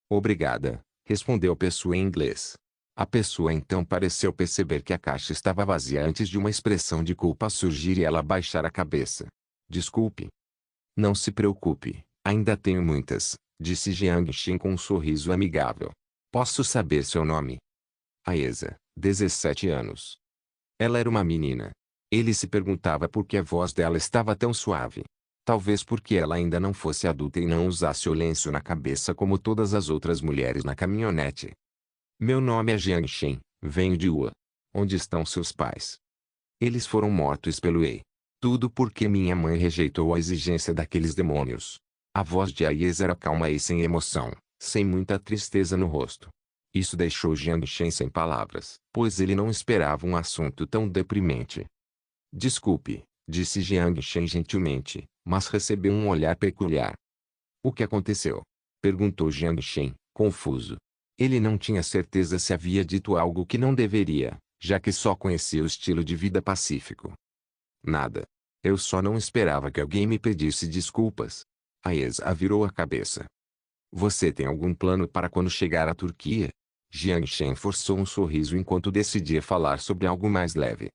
Obrigada, respondeu a pessoa em inglês. A pessoa então pareceu perceber que a caixa estava vazia antes de uma expressão de culpa surgir e ela baixar a cabeça. Desculpe. Não se preocupe, ainda tenho muitas, disse Jiang Shen com um sorriso amigável. Posso saber seu nome? Aesa, 17 anos. Ela era uma menina. Ele se perguntava por que a voz dela estava tão suave. Talvez porque ela ainda não fosse adulta e não usasse o lenço na cabeça como todas as outras mulheres na caminhonete. Meu nome é Jiang Shen, venho de Ua. Onde estão seus pais? Eles foram mortos pelo Ei. Tudo porque minha mãe rejeitou a exigência daqueles demônios. A voz de Aesa era calma e sem emoção, sem muita tristeza no rosto. Isso deixou Jiang Shen sem palavras, pois ele não esperava um assunto tão deprimente. Desculpe, disse Jiang Shen gentilmente, mas recebeu um olhar peculiar. O que aconteceu? Perguntou Jiang Shen, confuso. Ele não tinha certeza se havia dito algo que não deveria, já que só conhecia o estilo de vida pacífico. Nada. Eu só não esperava que alguém me pedisse desculpas. Aesa virou a cabeça. Você tem algum plano para quando chegar à Turquia? Jiang Shen forçou um sorriso enquanto decidia falar sobre algo mais leve.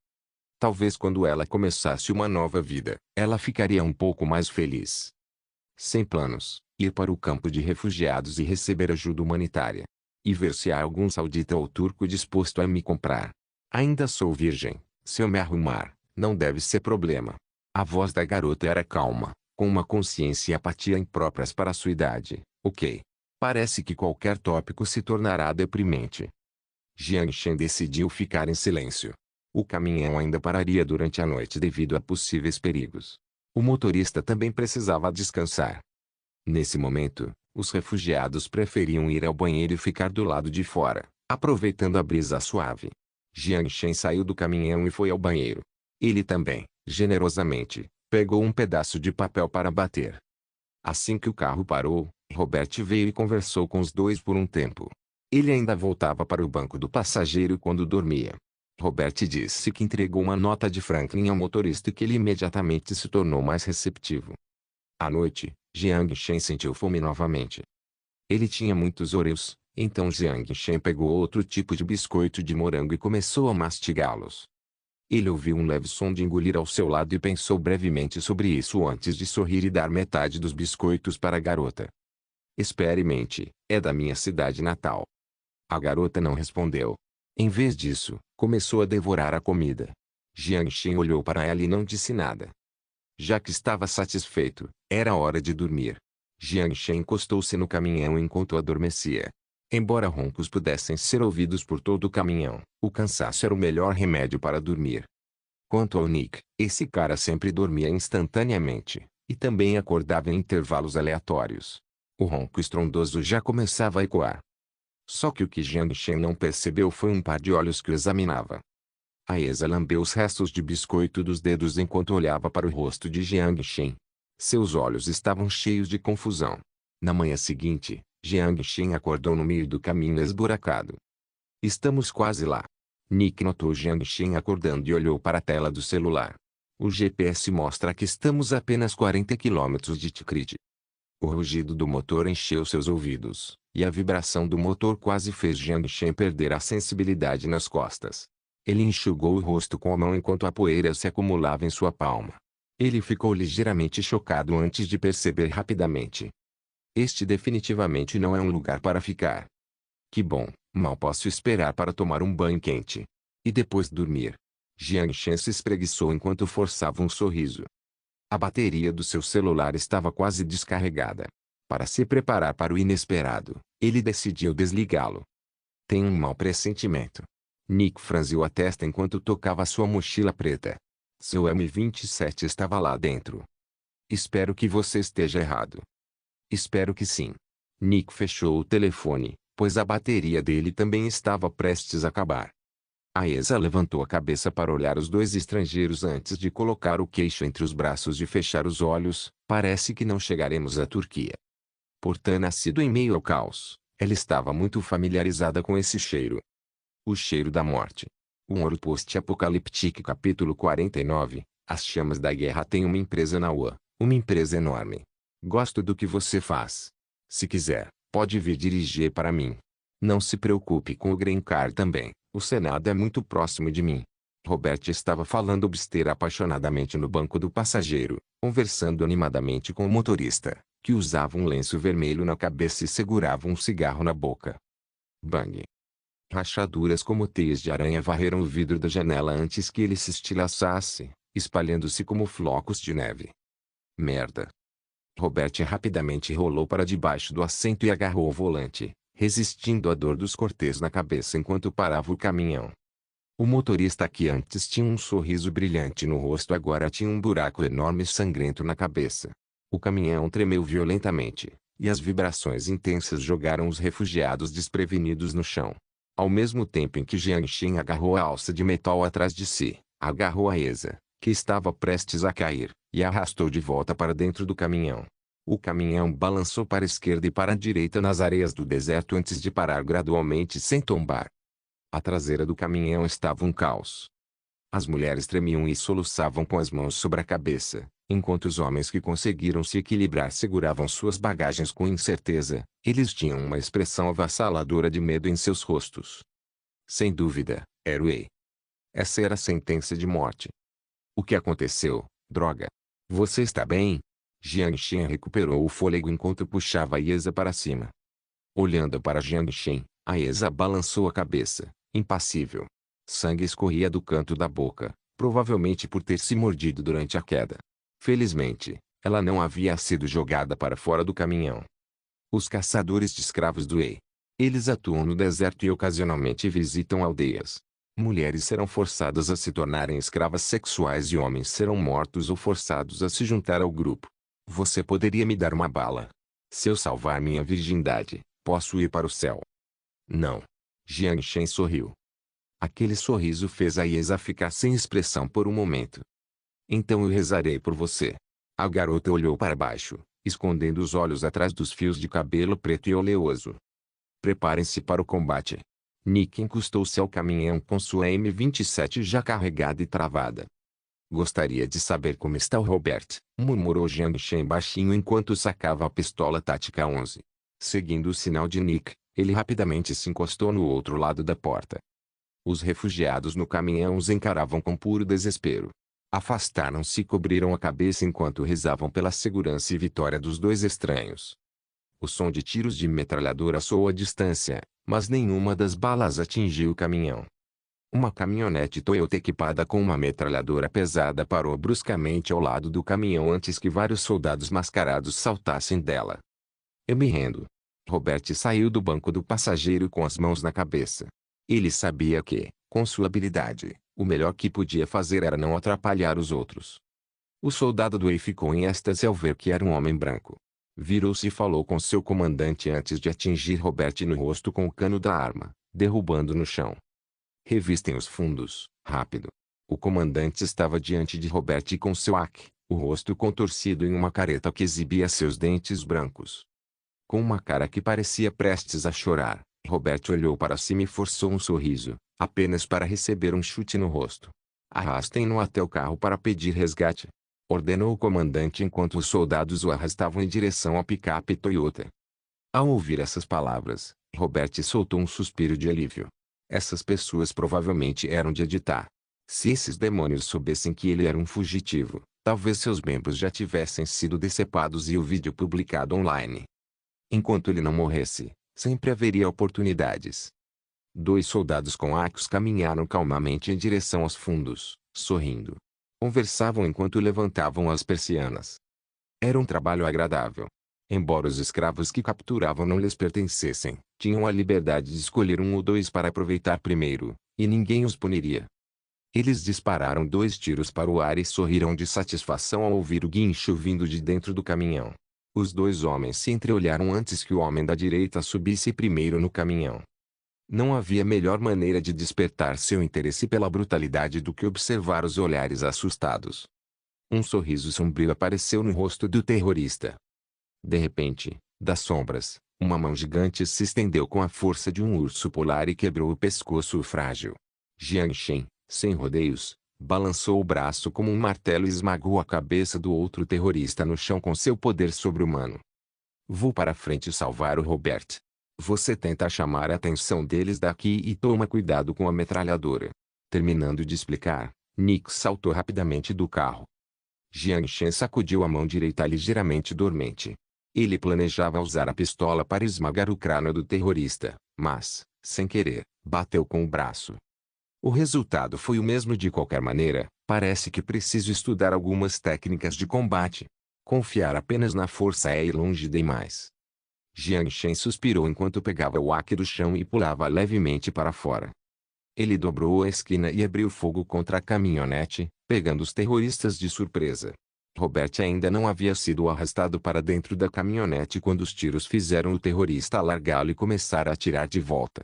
Talvez quando ela começasse uma nova vida, ela ficaria um pouco mais feliz. Sem planos, ir para o campo de refugiados e receber ajuda humanitária. E ver se há algum saudita ou turco disposto a me comprar. Ainda sou virgem, se eu me arrumar, não deve ser problema. A voz da garota era calma, com uma consciência e apatia impróprias para sua idade. Ok. Parece que qualquer tópico se tornará deprimente. Jiang Shen decidiu ficar em silêncio. O caminhão ainda pararia durante a noite devido a possíveis perigos. O motorista também precisava descansar. Nesse momento, os refugiados preferiam ir ao banheiro e ficar do lado de fora, aproveitando a brisa suave. Jiang Shen saiu do caminhão e foi ao banheiro. Ele também, generosamente, pegou um pedaço de papel para bater. Assim que o carro parou, Robert veio e conversou com os dois por um tempo. Ele ainda voltava para o banco do passageiro quando dormia. Robert disse que entregou uma nota de Franklin ao motorista e que ele imediatamente se tornou mais receptivo. À noite, Jiang Shen sentiu fome novamente. Ele tinha muitos Oreos, Então Jiang Shen pegou outro tipo de biscoito de morango e começou a mastigá-los. Ele ouviu um leve som de engolir ao seu lado e pensou brevemente sobre isso antes de sorrir e dar metade dos biscoitos para a garota. Experimente, é da minha cidade natal. A garota não respondeu. Em vez disso, começou a devorar a comida. Jiang Shen olhou para ela e não disse nada. Já que estava satisfeito, era hora de dormir. Jiang Shen encostou-se no caminhão enquanto adormecia. Embora roncos pudessem ser ouvidos por todo o caminhão, o cansaço era o melhor remédio para dormir. Quanto ao Nick, esse cara sempre dormia instantaneamente, e também acordava em intervalos aleatórios. O ronco estrondoso já começava a ecoar. Só que o que Jiang Shen não percebeu foi um par de olhos que o examinava. Aesa lambeu os restos de biscoito dos dedos enquanto olhava para o rosto de Jiang Shen. Seus olhos estavam cheios de confusão. Na manhã seguinte, Jiang Shen acordou no meio do caminho esburacado. Estamos quase lá. Nick notou Jiang Shen acordando e olhou para a tela do celular. O GPS mostra que estamos a apenas 40 quilômetros de Tikrit. O rugido do motor encheu seus ouvidos, e a vibração do motor quase fez Jiang Shen perder a sensibilidade nas costas. Ele enxugou o rosto com a mão enquanto a poeira se acumulava em sua palma. Ele ficou ligeiramente chocado antes de perceber rapidamente. Este definitivamente não é um lugar para ficar. Que bom, mal posso esperar para tomar um banho quente. E depois dormir. Jiang Shen se espreguiçou enquanto forçava um sorriso. A bateria do seu celular estava quase descarregada. Para se preparar para o inesperado, ele decidiu desligá-lo. Tenho um mau pressentimento. Nick franziu a testa enquanto tocava sua mochila preta. Seu M27 estava lá dentro. Espero que você esteja errado. Espero que sim. Nick fechou o telefone, pois a bateria dele também estava prestes a acabar. Aesa levantou a cabeça para olhar os dois estrangeiros antes de colocar o queixo entre os braços e fechar os olhos. Parece que não chegaremos à Turquia. Por ter nascido em meio ao caos, ela estava muito familiarizada com esse cheiro. O cheiro da morte. Um ouro post-apocalíptico capítulo 49. As chamas da guerra têm uma empresa na UA, uma empresa enorme. Gosto do que você faz. Se quiser, pode vir dirigir para mim. Não se preocupe com o Green Card também, o Senado é muito próximo de mim. Robert estava falando besteira apaixonadamente no banco do passageiro, conversando animadamente com o motorista, que usava um lenço vermelho na cabeça e segurava um cigarro na boca. Bang! Rachaduras como teias de aranha varreram o vidro da janela antes que ele se estilhaçasse, espalhando-se como flocos de neve. Merda! Robert rapidamente rolou para debaixo do assento e agarrou o volante, resistindo à dor dos cortês na cabeça enquanto parava o caminhão. O motorista que antes tinha um sorriso brilhante no rosto agora tinha um buraco enorme e sangrento na cabeça. O caminhão tremeu violentamente, e as vibrações intensas jogaram os refugiados desprevenidos no chão. Ao mesmo tempo em que Jiang Shen agarrou a alça de metal atrás de si, agarrou a Aesa, que estava prestes a cair, e a arrastou de volta para dentro do caminhão. O caminhão balançou para a esquerda e para a direita nas areias do deserto antes de parar gradualmente sem tombar. A traseira do caminhão estava um caos. As mulheres tremiam e soluçavam com as mãos sobre a cabeça, enquanto os homens que conseguiram se equilibrar seguravam suas bagagens com incerteza. Eles tinham uma expressão avassaladora de medo em seus rostos. Sem dúvida, era o Ei. Essa era a sentença de morte. O que aconteceu, droga? Você está bem? Jiang Shen recuperou o fôlego enquanto puxava a Aesa para cima. Olhando para Jiang Shen, a Aesa balançou a cabeça, impassível. Sangue escorria do canto da boca, provavelmente por ter se mordido durante a queda. Felizmente, ela não havia sido jogada para fora do caminhão. Os caçadores de escravos do Ei. Eles atuam no deserto e ocasionalmente visitam aldeias. Mulheres serão forçadas a se tornarem escravas sexuais e homens serão mortos ou forçados a se juntar ao grupo. Você poderia me dar uma bala? Se eu salvar minha virgindade, posso ir para o céu. Não. Jiang Shen sorriu. Aquele sorriso fez a Aesa ficar sem expressão por um momento. Então eu rezarei por você. A garota olhou para baixo, escondendo os olhos atrás dos fios de cabelo preto e oleoso. Preparem-se para o combate. Nick encostou-se ao caminhão com sua M27 já carregada e travada. Gostaria de saber como está o Robert, murmurou Jiang Shen baixinho enquanto sacava a pistola tática 11. Seguindo o sinal de Nick, Ele rapidamente se encostou no outro lado da porta. Os refugiados no caminhão os encaravam com puro desespero. Afastaram-se e cobriram a cabeça enquanto rezavam pela segurança e vitória dos dois estranhos. O som de tiros de metralhadora soou à distância, mas nenhuma das balas atingiu o caminhão. Uma caminhonete Toyota equipada com uma metralhadora pesada parou bruscamente ao lado do caminhão antes que vários soldados mascarados saltassem dela. Eu me rendo. Robert saiu do banco do passageiro com as mãos na cabeça. Ele sabia que, com sua habilidade, o melhor que podia fazer era não atrapalhar os outros. O soldado Dwayne ficou em êxtase ao ver que era um homem branco. Virou-se e falou com seu comandante antes de atingir Robert no rosto com o cano da arma, derrubando no chão. Revistem os fundos, rápido. O comandante estava diante de Robert com seu AK, o rosto contorcido em uma careta que exibia seus dentes brancos. Com uma cara que parecia prestes a chorar, Robert olhou para cima e forçou um sorriso, apenas para receber um chute no rosto. Arrastem-no até o carro para pedir resgate, ordenou o comandante enquanto os soldados o arrastavam em direção ao picape Toyota. Ao ouvir essas palavras, Robert soltou um suspiro de alívio. Essas pessoas provavelmente eram de Editar. Se esses demônios soubessem que ele era um fugitivo, talvez seus membros já tivessem sido decepados e o vídeo publicado online. Enquanto ele não morresse, sempre haveria oportunidades. Dois soldados com arcos caminharam calmamente em direção aos fundos, sorrindo. Conversavam enquanto levantavam as persianas. Era um trabalho agradável. Embora os escravos que capturavam não lhes pertencessem, tinham a liberdade de escolher um ou dois para aproveitar primeiro, e ninguém os puniria. Eles dispararam 2 tiros para o ar e sorriram de satisfação ao ouvir o guincho vindo de dentro do caminhão. Os 2 homens se entreolharam antes que o homem da direita subisse primeiro no caminhão. Não havia melhor maneira de despertar seu interesse pela brutalidade do que observar os olhares assustados. Um sorriso sombrio apareceu no rosto do terrorista. De repente, das sombras, uma mão gigante se estendeu com a força de um urso polar e quebrou o pescoço frágil. Jiang Shen, sem rodeios, balançou o braço como um martelo e esmagou a cabeça do outro terrorista no chão com seu poder sobre-humano. Vou para frente salvar o Robert. Você tenta chamar a atenção deles daqui e toma cuidado com a metralhadora. Terminando de explicar, Nick saltou rapidamente do carro. Jiang Shen sacudiu a mão direita ligeiramente dormente. Ele planejava usar a pistola para esmagar o crânio do terrorista, mas, sem querer, bateu com o braço. O resultado foi o mesmo de qualquer maneira. Parece que preciso estudar algumas técnicas de combate. Confiar apenas na força é ir longe demais. Jiang Shen suspirou enquanto pegava o AK do chão e pulava levemente para fora. Ele dobrou a esquina e abriu fogo contra a caminhonete, pegando os terroristas de surpresa. Robert ainda não havia sido arrastado para dentro da caminhonete quando os tiros fizeram o terrorista largá-lo e começar a atirar de volta.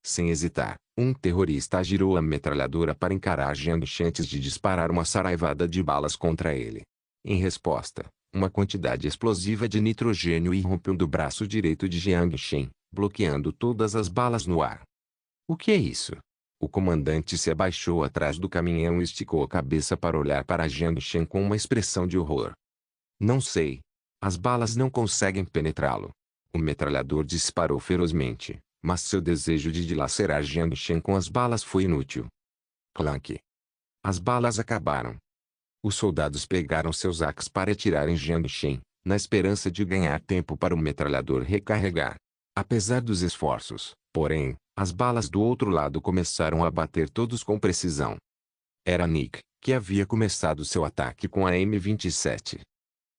Sem hesitar, um terrorista girou a metralhadora para encarar Jiang Shen antes de disparar uma saraivada de balas contra ele. Em resposta, uma quantidade explosiva de nitrogênio irrompeu do braço direito de Jiang Shen, bloqueando todas as balas no ar. O que é isso? O comandante se abaixou atrás do caminhão e esticou a cabeça para olhar para Jiang Shen com uma expressão de horror. Não sei. As balas não conseguem penetrá-lo. O metralhador disparou ferozmente, mas seu desejo de dilacerar Jiang Shen com as balas foi inútil. Clank. As balas acabaram. Os soldados pegaram seus AKs para atirar em Jiang Shen, na esperança de ganhar tempo para o metralhador recarregar. Apesar dos esforços, porém, as balas do outro lado começaram a bater todos com precisão. Era Nick, que havia começado seu ataque com a M27.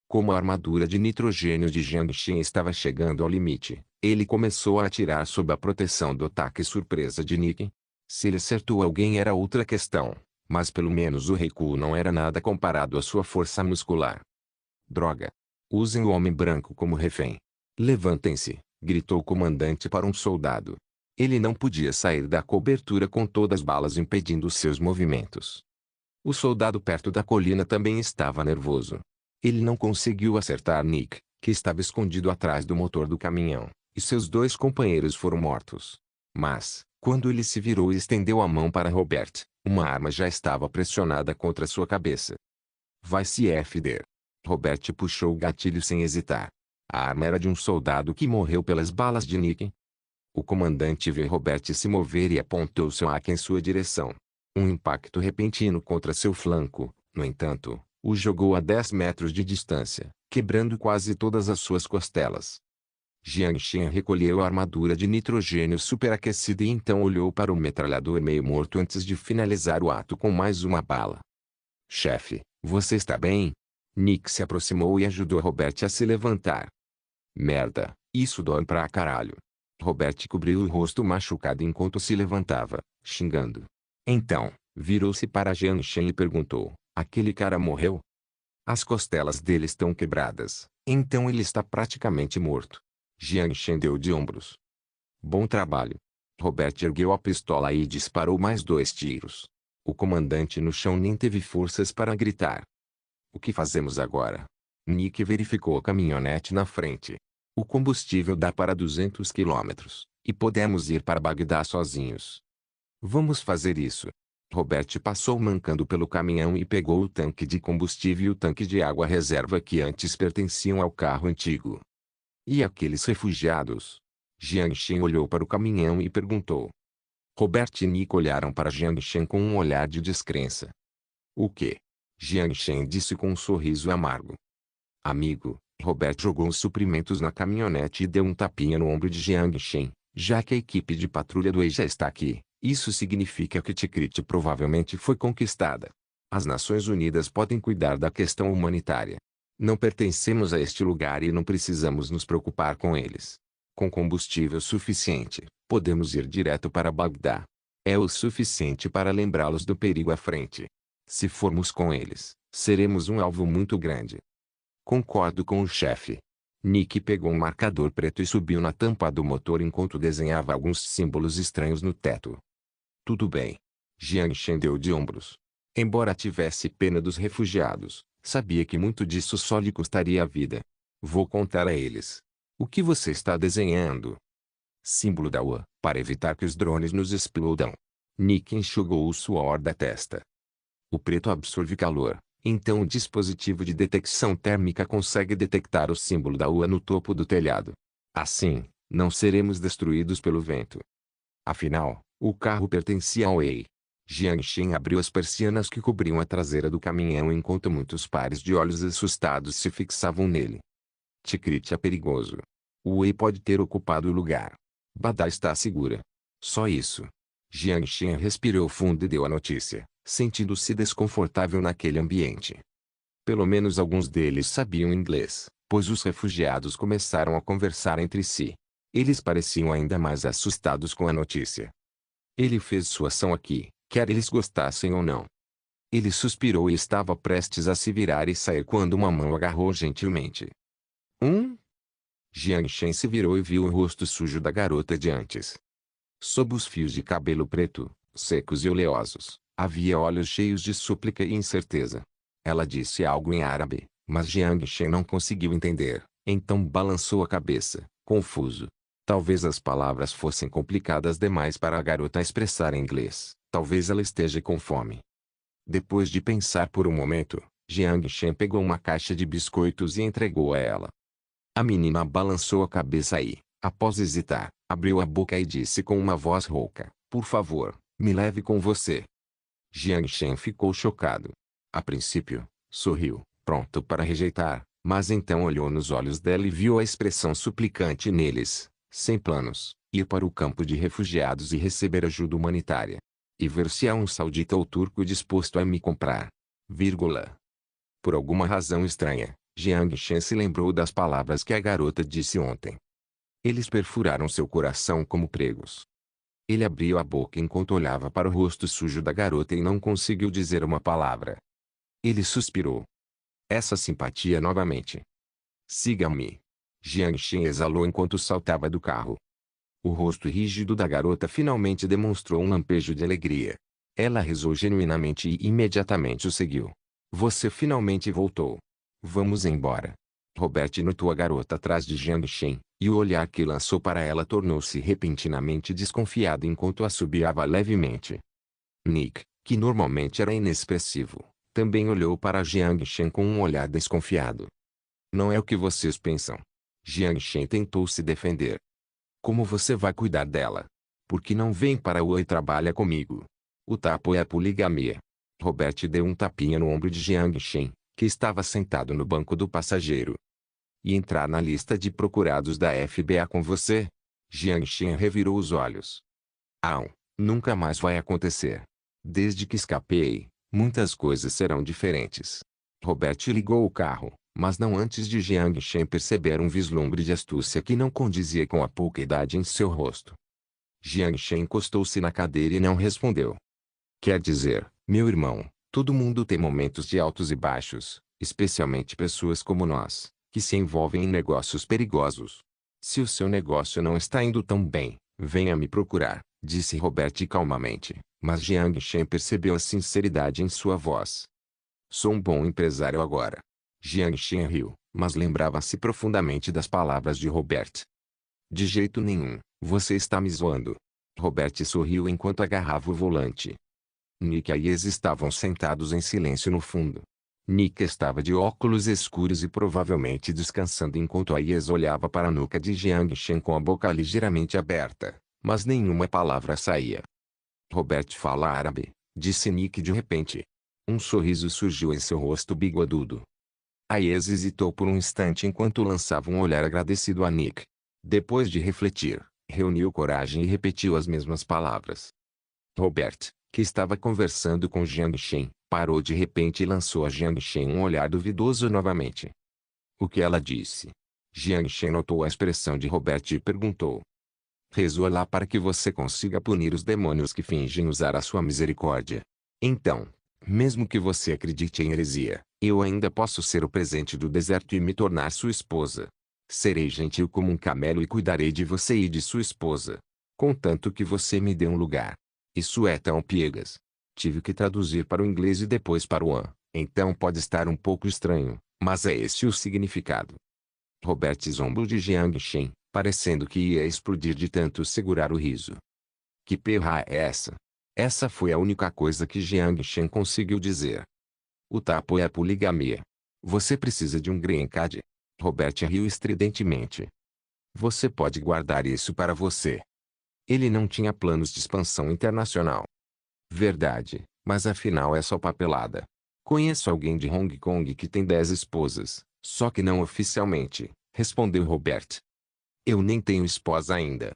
Como a armadura de nitrogênio de Jiang Shen estava chegando ao limite, ele começou a atirar sob a proteção do ataque surpresa de Nick. Se ele acertou alguém era outra questão, mas pelo menos o recuo não era nada comparado à sua força muscular. Droga! Usem o homem branco como refém. Levantem-se, gritou o comandante para um soldado. Ele não podia sair da cobertura com todas as balas impedindo seus movimentos. O soldado perto da colina também estava nervoso. Ele não conseguiu acertar Nick, que estava escondido atrás do motor do caminhão, e seus 2 companheiros foram mortos. Mas, quando ele se virou e estendeu a mão para Robert, uma arma já estava pressionada contra sua cabeça. Vai se fder. Robert puxou o gatilho sem hesitar. A arma era de um soldado que morreu pelas balas de Nick. O comandante viu Robert se mover e apontou seu AK em sua direção. Um impacto repentino contra seu flanco, no entanto, o jogou a 10 metros de distância, quebrando quase todas as suas costelas. Jiang Shen recolheu a armadura de nitrogênio superaquecida e então olhou para o metralhador meio morto antes de finalizar o ato com mais uma bala. Chefe, você está bem? Nick se aproximou e ajudou Robert a se levantar. Merda, isso dói pra caralho. Robert cobriu o rosto machucado enquanto se levantava, xingando. Então, virou-se para Jiang Shen e perguntou, aquele cara morreu? As costelas dele estão quebradas, então ele está praticamente morto. Jiang Shen deu de ombros. Bom trabalho. Robert ergueu a pistola e disparou mais 2 tiros. O comandante no chão nem teve forças para gritar. O que fazemos agora? Nick verificou a caminhonete na frente. O combustível dá para 200 quilômetros, e podemos ir para Bagdá sozinhos. Vamos fazer isso. Robert passou mancando pelo caminhão e pegou o tanque de combustível e o tanque de água reserva que antes pertenciam ao carro antigo. E aqueles refugiados? Jiang Shen olhou para o caminhão e perguntou. Robert e Nick olharam para Jiang Shen com um olhar de descrença. O quê? Jiang Shen disse com um sorriso amargo. Amigo, Robert jogou os suprimentos na caminhonete e deu um tapinha no ombro de Jiang Shen. Já que a equipe de patrulha do EI já está aqui, isso significa que Tikrit provavelmente foi conquistada. As Nações Unidas podem cuidar da questão humanitária. Não pertencemos a este lugar e não precisamos nos preocupar com eles. Com combustível suficiente, podemos ir direto para Bagdá. É o suficiente para lembrá-los do perigo à frente. Se formos com eles, seremos um alvo muito grande. Concordo com o chefe. Nick pegou um marcador preto e subiu na tampa do motor enquanto desenhava alguns símbolos estranhos no teto. Tudo bem. Jiang Shen deu de ombros. Embora tivesse pena dos refugiados, sabia que muito disso só lhe custaria a vida. Vou contar a eles. O que você está desenhando? Símbolo da UA, para evitar que os drones nos explodam. Nick enxugou o suor da testa. O preto absorve calor, então o dispositivo de detecção térmica consegue detectar o símbolo da UA no topo do telhado. Assim, não seremos destruídos pelo vento. Afinal, o carro pertencia ao EI. Jiang Shen abriu as persianas que cobriam a traseira do caminhão enquanto muitos pares de olhos assustados se fixavam nele. Tikrit é perigoso. O EI pode ter ocupado o lugar. Bagdá está segura. Só isso. Jiang Shen respirou fundo e deu a notícia, sentindo-se desconfortável naquele ambiente. Pelo menos alguns deles sabiam inglês, pois os refugiados começaram a conversar entre si. Eles pareciam ainda mais assustados com a notícia. Ele fez sua ação aqui, quer eles gostassem ou não. Ele suspirou e estava prestes a se virar e sair quando uma mão o agarrou gentilmente. Jiang Shen se virou e viu o rosto sujo da garota de antes. Sob os fios de cabelo preto, secos e oleosos, havia olhos cheios de súplica e incerteza. Ela disse algo em árabe, mas Jiang Shen não conseguiu entender, então balançou a cabeça, confuso. Talvez as palavras fossem complicadas demais para a garota expressar em inglês. Talvez ela esteja com fome. Depois de pensar por um momento, Jiang Shen pegou uma caixa de biscoitos e entregou a ela. A menina balançou a cabeça e, após hesitar, abriu a boca e disse com uma voz rouca, por favor, me leve com você. Jiang Shen ficou chocado. A princípio, sorriu, pronto para rejeitar, mas então olhou nos olhos dela e viu a expressão suplicante neles, sem planos, ir para o campo de refugiados e receber ajuda humanitária. E ver se há um saudita ou turco disposto a me comprar. Vírgula. Por alguma razão estranha, Jiang Shen se lembrou das palavras que a garota disse ontem. Eles perfuraram seu coração como pregos. Ele abriu a boca enquanto olhava para o rosto sujo da garota e não conseguiu dizer uma palavra. Ele suspirou. Essa simpatia novamente. Siga-me. Jiang Shen exalou enquanto saltava do carro. O rosto rígido da garota finalmente demonstrou um lampejo de alegria. Ela rezou genuinamente e imediatamente o seguiu. Você finalmente voltou. Vamos embora. Robert notou a garota atrás de Jiang Shen, e o olhar que lançou para ela tornou-se repentinamente desconfiado enquanto assobiava levemente. Nick, que normalmente era inexpressivo, também olhou para Jiang Shen com um olhar desconfiado. Não é o que vocês pensam. Jiang Shen tentou se defender. Como você vai cuidar dela? Por que não vem para o e trabalha comigo? O tapo é a poligamia. Robert deu um tapinha no ombro de Jiang Shen, que estava sentado no banco do passageiro. E entrar na lista de procurados da FBA com você? Jiang Shen revirou os olhos. Ah, nunca mais vai acontecer. Desde que escapei, muitas coisas serão diferentes. Robert ligou o carro, mas não antes de Jiang Shen perceber um vislumbre de astúcia que não condizia com a pouca idade em seu rosto. Jiang Shen encostou-se na cadeira e não respondeu. Quer dizer, meu irmão, todo mundo tem momentos de altos e baixos, especialmente pessoas como nós, que se envolvem em negócios perigosos. Se o seu negócio não está indo tão bem, venha me procurar, disse Robert calmamente, mas Jiang Shen percebeu a sinceridade em sua voz. Sou um bom empresário agora. Jiang Shen riu, mas lembrava-se profundamente das palavras de Robert. De jeito nenhum, você está me zoando. Robert sorriu enquanto agarrava o volante. Nick e Ayes estavam sentados em silêncio no fundo. Nick estava de óculos escuros e provavelmente descansando enquanto Ayes olhava para a nuca de Jiang Shen com a boca ligeiramente aberta, mas nenhuma palavra saía. Robert fala árabe, disse Nick de repente. Um sorriso surgiu em seu rosto bigodudo. Ayes hesitou por um instante enquanto lançava um olhar agradecido a Nick. Depois de refletir, reuniu coragem e repetiu as mesmas palavras. Robert, que estava conversando com Jiang Shen, parou de repente e lançou a Jiang Shen um olhar duvidoso novamente. O que ela disse? Jiang Shen notou a expressão de Robert e perguntou. Rezou lá para que você consiga punir os demônios que fingem usar a sua misericórdia. Então, mesmo que você acredite em heresia, eu ainda posso ser o presente do deserto e me tornar sua esposa. Serei gentil como um camelo e cuidarei de você e de sua esposa. Contanto que você me dê um lugar. Isso é tão piegas. Tive que traduzir para o inglês e depois para o então pode estar um pouco estranho, mas é esse o significado. Robert zombou de Jiang Shen, parecendo que ia explodir de tanto segurar o riso. Que perra é essa? Essa foi a única coisa que Jiang Shen conseguiu dizer. O tapo é a poligamia. Você precisa de um green card. Robert riu estridentemente. Você pode guardar isso para você. Ele não tinha planos de expansão internacional. Verdade, mas afinal é só papelada. Conheço alguém de Hong Kong que tem 10 esposas, só que não oficialmente, respondeu Robert. Eu nem tenho esposa ainda.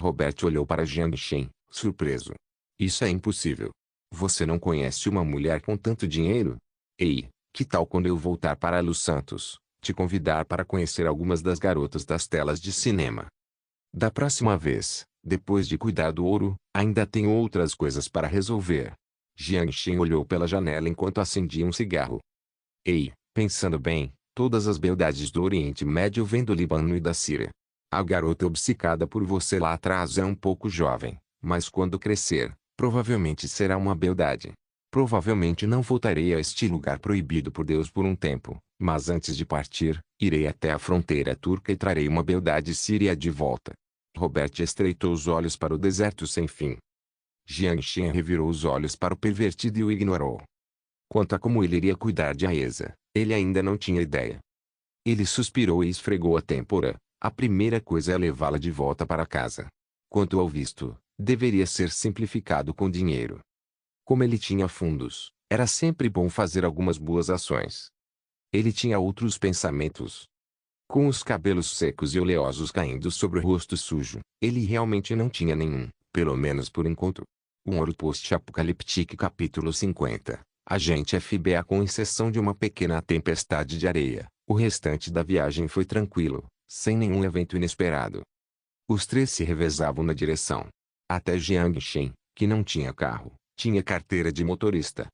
Robert olhou para Jiang Shen, surpreso. Isso é impossível. Você não conhece uma mulher com tanto dinheiro? Ei, que tal quando eu voltar para Los Santos, te convidar para conhecer algumas das garotas das telas de cinema? Da próxima vez, depois de cuidar do ouro, ainda tenho outras coisas para resolver. Jiang Shen olhou pela janela enquanto acendia um cigarro. Ei, pensando bem, todas as beldades do Oriente Médio vêm do Líbano e da Síria. A garota obcecada por você lá atrás é um pouco jovem, mas quando crescer, provavelmente será uma beldade. Provavelmente não voltarei a este lugar proibido por Deus por um tempo, mas antes de partir, irei até a fronteira turca e trarei uma beldade síria de volta. Robert estreitou os olhos para o deserto sem fim. Jiang Shen revirou os olhos para o pervertido e o ignorou. Quanto a como ele iria cuidar de Aesa, ele ainda não tinha ideia. Ele suspirou e esfregou a têmpora. A primeira coisa é levá-la de volta para casa. Quanto ao visto, deveria ser simplificado com dinheiro. Como ele tinha fundos, era sempre bom fazer algumas boas ações. Ele tinha outros pensamentos. Com os cabelos secos e oleosos caindo sobre o rosto sujo, ele realmente não tinha nenhum, pelo menos por enquanto. Um Ouro Post-Apocaliptique capítulo 50. Agente FBA. Com exceção de uma pequena tempestade de areia, o restante da viagem foi tranquilo, sem nenhum evento inesperado. Os três se revezavam na direção. Até Jiang Shen, que não tinha carro, tinha carteira de motorista.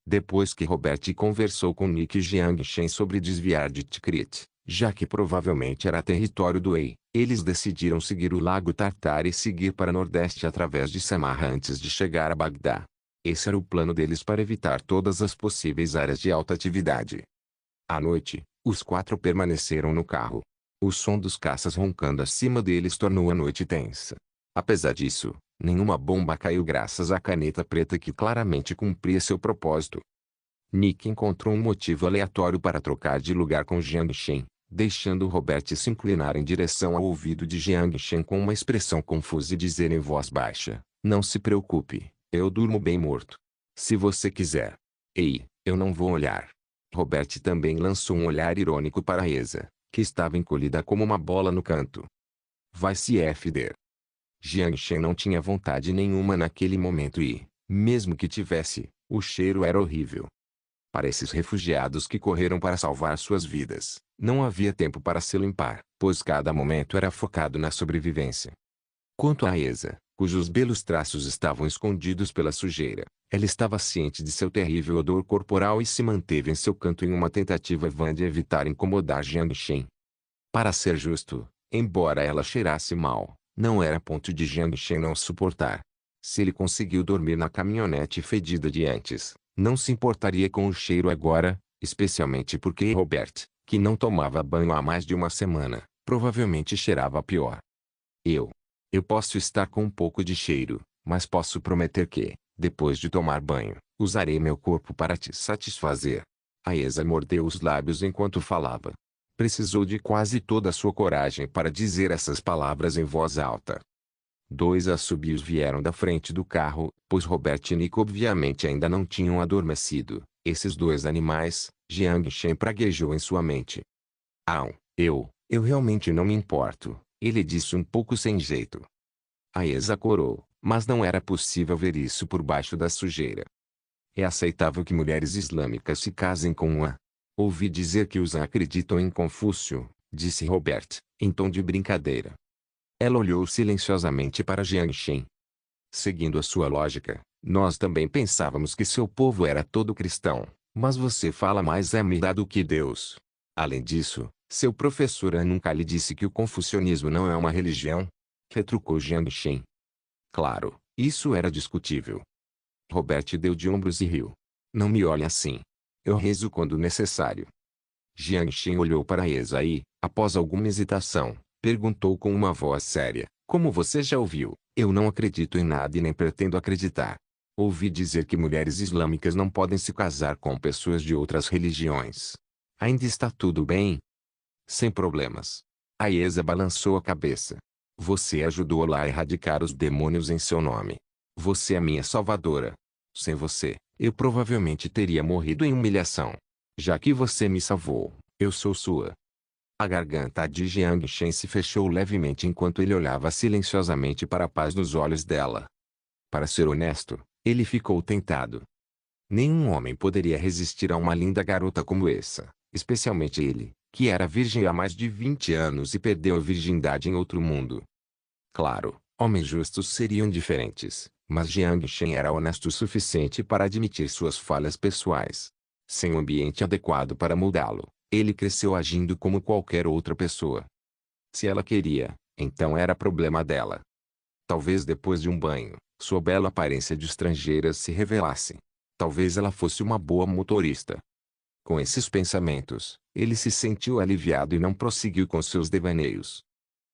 Depois que Robert conversou com Nick e Jiang Shen sobre desviar de Tikrit, já que provavelmente era território do Wei, eles decidiram seguir o Lago Tartar e seguir para nordeste através de Samarra antes de chegar a Bagdá. Esse era o plano deles para evitar todas as possíveis áreas de alta atividade. À noite, os quatro permaneceram no carro. O som dos caças roncando acima deles tornou a noite tensa. Apesar disso, nenhuma bomba caiu graças à caneta preta que claramente cumpria seu propósito. Nick encontrou um motivo aleatório para trocar de lugar com Jiang Shen, deixando Robert se inclinar em direção ao ouvido de Jiang Shen com uma expressão confusa e dizer em voz baixa: "Não se preocupe, eu durmo bem morto. Se você quiser." "Ei, eu não vou olhar." Robert também lançou um olhar irônico para Esa, que estava encolhida como uma bola no canto. "Vai se fder." Jiang Shen não tinha vontade nenhuma naquele momento e, mesmo que tivesse, o cheiro era horrível. Para esses refugiados que correram para salvar suas vidas, não havia tempo para se limpar, pois cada momento era focado na sobrevivência. Quanto a Esa, cujos belos traços estavam escondidos pela sujeira, ela estava ciente de seu terrível odor corporal e se manteve em seu canto em uma tentativa vã de evitar incomodar Jiang Shen. Para ser justo, embora ela cheirasse mal, não era ponto de Jiang Shen não suportar. Se ele conseguiu dormir na caminhonete fedida de antes, não se importaria com o cheiro agora, especialmente porque Robert, que não tomava banho há mais de uma semana, provavelmente cheirava pior. Eu posso estar com um pouco de cheiro, mas posso prometer que, depois de tomar banho, usarei meu corpo para te satisfazer. A Esa mordeu os lábios enquanto falava. Precisou de quase toda a sua coragem para dizer essas palavras em voz alta. 2 assobios vieram da frente do carro, pois Robert e Nick obviamente ainda não tinham adormecido. Esses 2 animais, Jiang Shen praguejou em sua mente. Eu realmente não me importo, ele disse um pouco sem jeito. A Esa corou, mas não era possível ver isso por baixo da sujeira. É aceitável que mulheres islâmicas se casem com uma. Ouvi dizer que os acreditam em Confúcio, disse Robert, em tom de brincadeira. Ela olhou silenciosamente para Jiang Shen. Seguindo a sua lógica, nós também pensávamos que seu povo era todo cristão, mas você fala mais Amida do que Deus. Além disso, seu professor nunca lhe disse que o confucionismo não é uma religião? Retrucou Jiang Shen. Claro, isso era discutível. Robert deu de ombros e riu. Não me olhe assim. Eu rezo quando necessário. Jiang Shen olhou para Esa e, após alguma hesitação, perguntou com uma voz séria: "Como você já ouviu, eu não acredito em nada e nem pretendo acreditar. Ouvi dizer que mulheres islâmicas não podem se casar com pessoas de outras religiões. Ainda está tudo bem?" "Sem problemas." A Esa balançou a cabeça. "Você ajudou-la a erradicar os demônios em seu nome. Você é minha salvadora. Sem você, eu provavelmente teria morrido em humilhação. Já que você me salvou, eu sou sua." A garganta de Jiang Shen se fechou levemente enquanto ele olhava silenciosamente para a paz nos olhos dela. Para ser honesto, ele ficou tentado. Nenhum homem poderia resistir a uma linda garota como essa, especialmente ele, que era virgem há mais de 20 anos e perdeu a virgindade em outro mundo. Claro, homens justos seriam diferentes, mas Jiang Shen era honesto o suficiente para admitir suas falhas pessoais. Sem um ambiente adequado para mudá-lo, ele cresceu agindo como qualquer outra pessoa. Se ela queria, então era problema dela. Talvez depois de um banho, sua bela aparência de estrangeira se revelasse. Talvez ela fosse uma boa motorista. Com esses pensamentos, ele se sentiu aliviado e não prosseguiu com seus devaneios.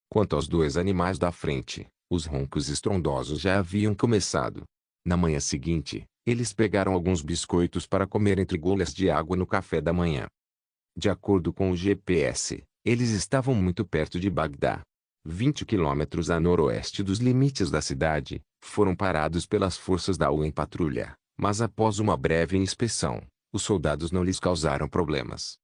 Quanto aos 2 animais da frente, os roncos estrondosos já haviam começado. Na manhã seguinte, eles pegaram alguns biscoitos para comer entre golas de água no café da manhã. De acordo com o GPS, eles estavam muito perto de Bagdá. 20 quilômetros a noroeste dos limites da cidade, foram parados pelas forças da UA em patrulha, mas após uma breve inspeção, os soldados não lhes causaram problemas.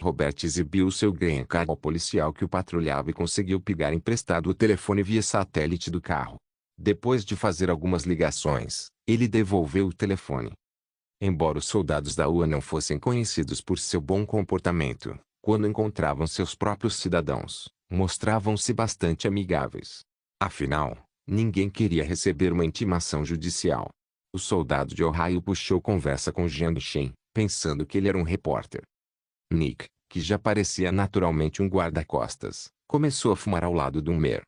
Robert exibiu seu green card ao policial que o patrulhava e conseguiu pegar emprestado o telefone via satélite do carro. Depois de fazer algumas ligações, ele devolveu o telefone. Embora os soldados da UA não fossem conhecidos por seu bom comportamento, quando encontravam seus próprios cidadãos, mostravam-se bastante amigáveis. Afinal, ninguém queria receber uma intimação judicial. O soldado de Ohio puxou conversa com Jiang Shen, pensando que ele era um repórter. Nick, que já parecia naturalmente um guarda-costas, começou a fumar ao lado do Mer.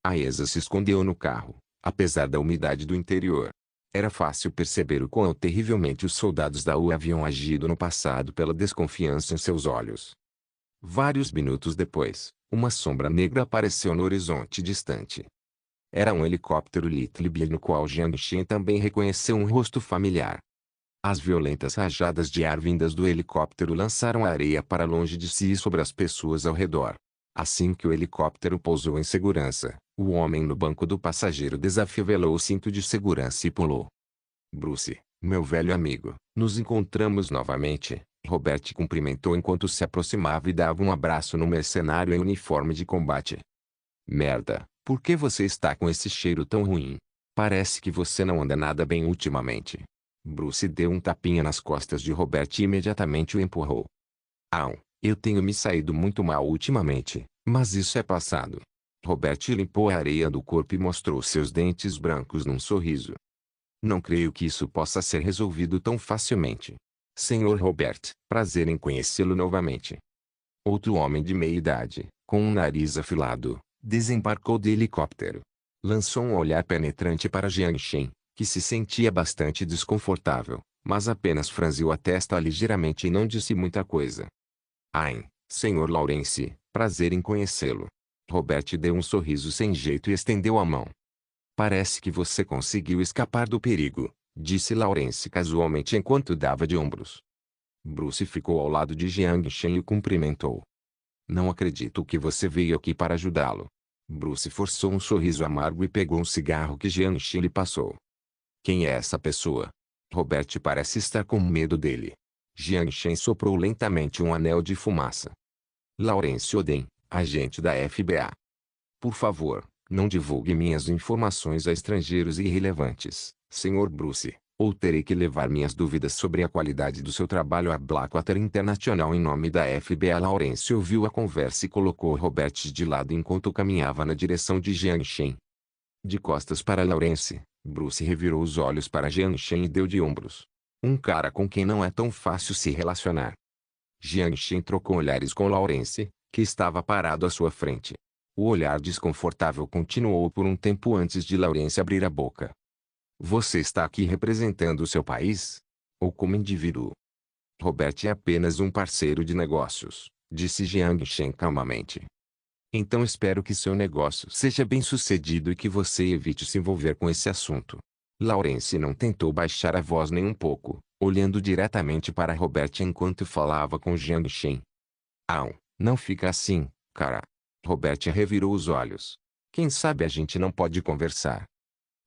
A Esa se escondeu no carro, apesar da umidade do interior. Era fácil perceber o quão terrivelmente os soldados da UA haviam agido no passado pela desconfiança em seus olhos. Vários minutos depois, uma sombra negra apareceu no horizonte distante. Era um helicóptero Little Bill no qual Jiang Shen também reconheceu um rosto familiar. As violentas rajadas de ar vindas do helicóptero lançaram a areia para longe de si e sobre as pessoas ao redor. Assim que o helicóptero pousou em segurança, o homem no banco do passageiro desafivelou o cinto de segurança e pulou. Bruce, meu velho amigo, nos encontramos novamente. Robert cumprimentou enquanto se aproximava e dava um abraço no mercenário em uniforme de combate. Merda, por que você está com esse cheiro tão ruim? Parece que você não anda nada bem ultimamente. Bruce deu um tapinha nas costas de Robert e imediatamente o empurrou. Eu tenho me saído muito mal ultimamente, mas isso é passado. Robert limpou a areia do corpo e mostrou seus dentes brancos num sorriso. Não creio que isso possa ser resolvido tão facilmente. Senhor Robert, prazer em conhecê-lo novamente. Outro homem de meia idade, com um nariz afilado, desembarcou do helicóptero. Lançou um olhar penetrante para Jiang Shen, que se sentia bastante desconfortável, mas apenas franziu a testa ligeiramente e não disse muita coisa. Senhor Lawrence, prazer em conhecê-lo. Robert deu um sorriso sem jeito e estendeu a mão. Parece que você conseguiu escapar do perigo, disse Lawrence casualmente enquanto dava de ombros. Bruce ficou ao lado de Jiang Shen e o cumprimentou. Não acredito que você veio aqui para ajudá-lo. Bruce forçou um sorriso amargo e pegou um cigarro que Jiang Shen lhe passou. Quem é essa pessoa? Robert parece estar com medo dele. Jiang Shen soprou lentamente um anel de fumaça. Lawrence Oden, agente da FBA. Por favor, não divulgue minhas informações a estrangeiros irrelevantes, Sr. Bruce, ou terei que levar minhas dúvidas sobre a qualidade do seu trabalho a Blackwater International em nome da FBA. Lawrence ouviu a conversa e colocou Robert de lado enquanto caminhava na direção de Jiang Shen. De costas para Lawrence, Bruce revirou os olhos para Jiang Shen e deu de ombros. Um cara com quem não é tão fácil se relacionar. Jiang Shen trocou olhares com Lawrence, que estava parado à sua frente. O olhar desconfortável continuou por um tempo antes de Lawrence abrir a boca. Você está aqui representando o seu país? Ou como indivíduo? Robert é apenas um parceiro de negócios, disse Jiang Shen calmamente. Então espero que seu negócio seja bem-sucedido e que você evite se envolver com esse assunto. Lawrence não tentou baixar a voz nem um pouco, olhando diretamente para Robert enquanto falava com Jiang Shen. Não fica assim, cara. Robert revirou os olhos. Quem sabe a gente não pode conversar.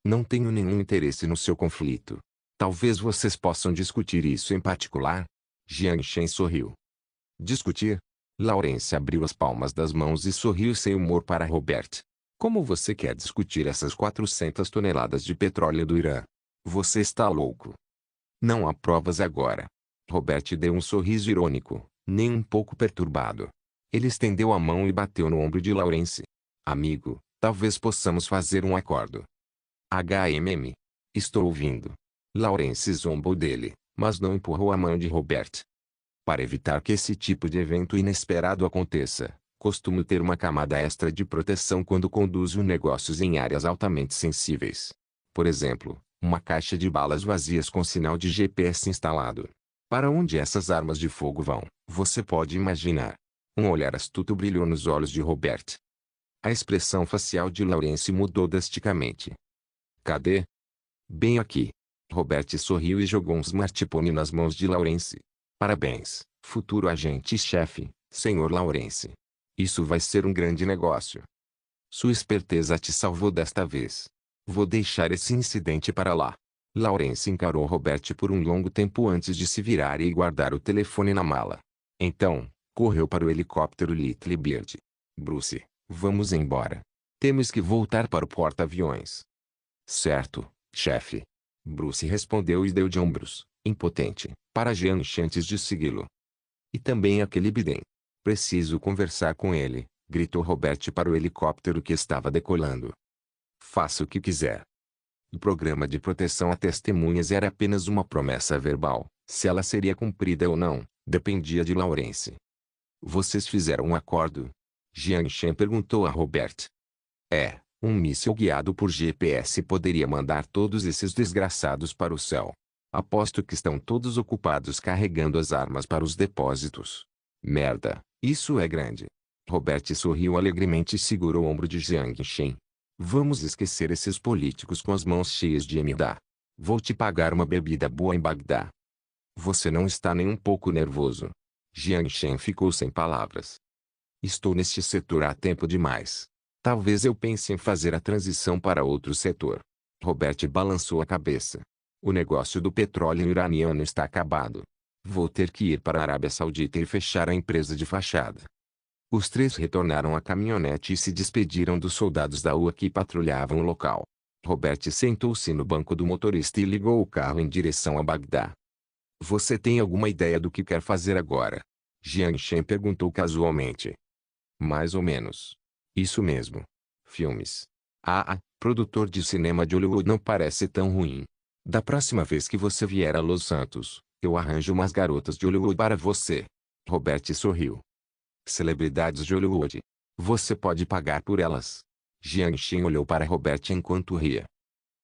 Não tenho nenhum interesse no seu conflito. Talvez vocês possam discutir isso em particular? Jiang Shen sorriu. Discutir? Lawrence abriu as palmas das mãos e sorriu sem humor para Robert. Como você quer discutir essas 400 toneladas de petróleo do Irã? Você está louco. Não há provas agora. Robert deu um sorriso irônico, nem um pouco perturbado. Ele estendeu a mão e bateu no ombro de Lawrence. Amigo, talvez possamos fazer um acordo. Estou ouvindo. Lawrence zombou dele, mas não empurrou a mão de Robert. Para evitar que esse tipo de evento inesperado aconteça, costumo ter uma camada extra de proteção quando conduzo negócios em áreas altamente sensíveis. Por exemplo, uma caixa de balas vazias com sinal de GPS instalado. Para onde essas armas de fogo vão, você pode imaginar. Um olhar astuto brilhou nos olhos de Robert. A expressão facial de Lawrence mudou drasticamente. Cadê? Bem aqui. Robert sorriu e jogou um smartphone nas mãos de Lawrence. Parabéns, futuro agente-chefe, Sr. Lawrence. Isso vai ser um grande negócio. Sua esperteza te salvou desta vez. Vou deixar esse incidente para lá. Lawrence encarou Robert por um longo tempo antes de se virar e guardar o telefone na mala. Então, correu para o helicóptero Little Bird. Bruce, vamos embora. Temos que voltar para o porta-aviões. Certo, chefe. Bruce respondeu e deu de ombros, impotente, para Jiang Shen antes de segui-lo. E também aquele Biden. Preciso conversar com ele, gritou Robert para o helicóptero que estava decolando. Faça o que quiser. O programa de proteção a testemunhas era apenas uma promessa verbal. Se ela seria cumprida ou não, dependia de Lawrence. Vocês fizeram um acordo? Jiang Shen perguntou a Robert. Um míssil guiado por GPS poderia mandar todos esses desgraçados para o céu. Aposto que estão todos ocupados carregando as armas para os depósitos. Merda, isso é grande. Robert sorriu alegremente e segurou o ombro de Jiang Shen. Vamos esquecer esses políticos com as mãos cheias de MDA. Vou te pagar uma bebida boa em Bagdá. Você não está nem um pouco nervoso. Jiang Shen ficou sem palavras. Estou neste setor há tempo demais. Talvez eu pense em fazer a transição para outro setor. Robert balançou a cabeça. O negócio do petróleo iraniano está acabado. Vou ter que ir para a Arábia Saudita e fechar a empresa de fachada. Os três retornaram à caminhonete e se despediram dos soldados da UA que patrulhavam o local. Robert sentou-se no banco do motorista e ligou o carro em direção a Bagdá. Você tem alguma ideia do que quer fazer agora? Jiang Shen perguntou casualmente. Mais ou menos. Isso mesmo. Filmes. Produtor de cinema de Hollywood não parece tão ruim. Da próxima vez que você vier a Los Santos, eu arranjo umas garotas de Hollywood para você. Robert sorriu. Celebridades de Hollywood. Você pode pagar por elas. Jiang Shen olhou para Robert enquanto ria.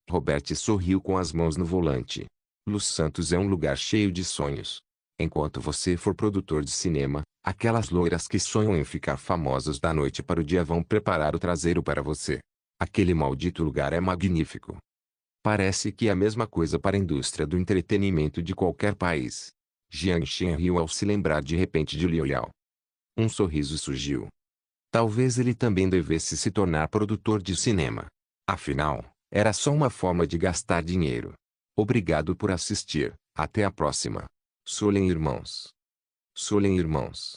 Robert sorriu com as mãos no volante. Los Santos é um lugar cheio de sonhos. Enquanto você for produtor de cinema, aquelas loiras que sonham em ficar famosas da noite para o dia vão preparar o traseiro para você. Aquele maldito lugar é magnífico. Parece que é a mesma coisa para a indústria do entretenimento de qualquer país. Jiang Shen riu ao se lembrar de repente de Liu Yao. Um sorriso surgiu. Talvez ele também devesse se tornar produtor de cinema. Afinal, era só uma forma de gastar dinheiro. Obrigado por assistir. Até a próxima. Solen Irmãos. Solen Irmãos.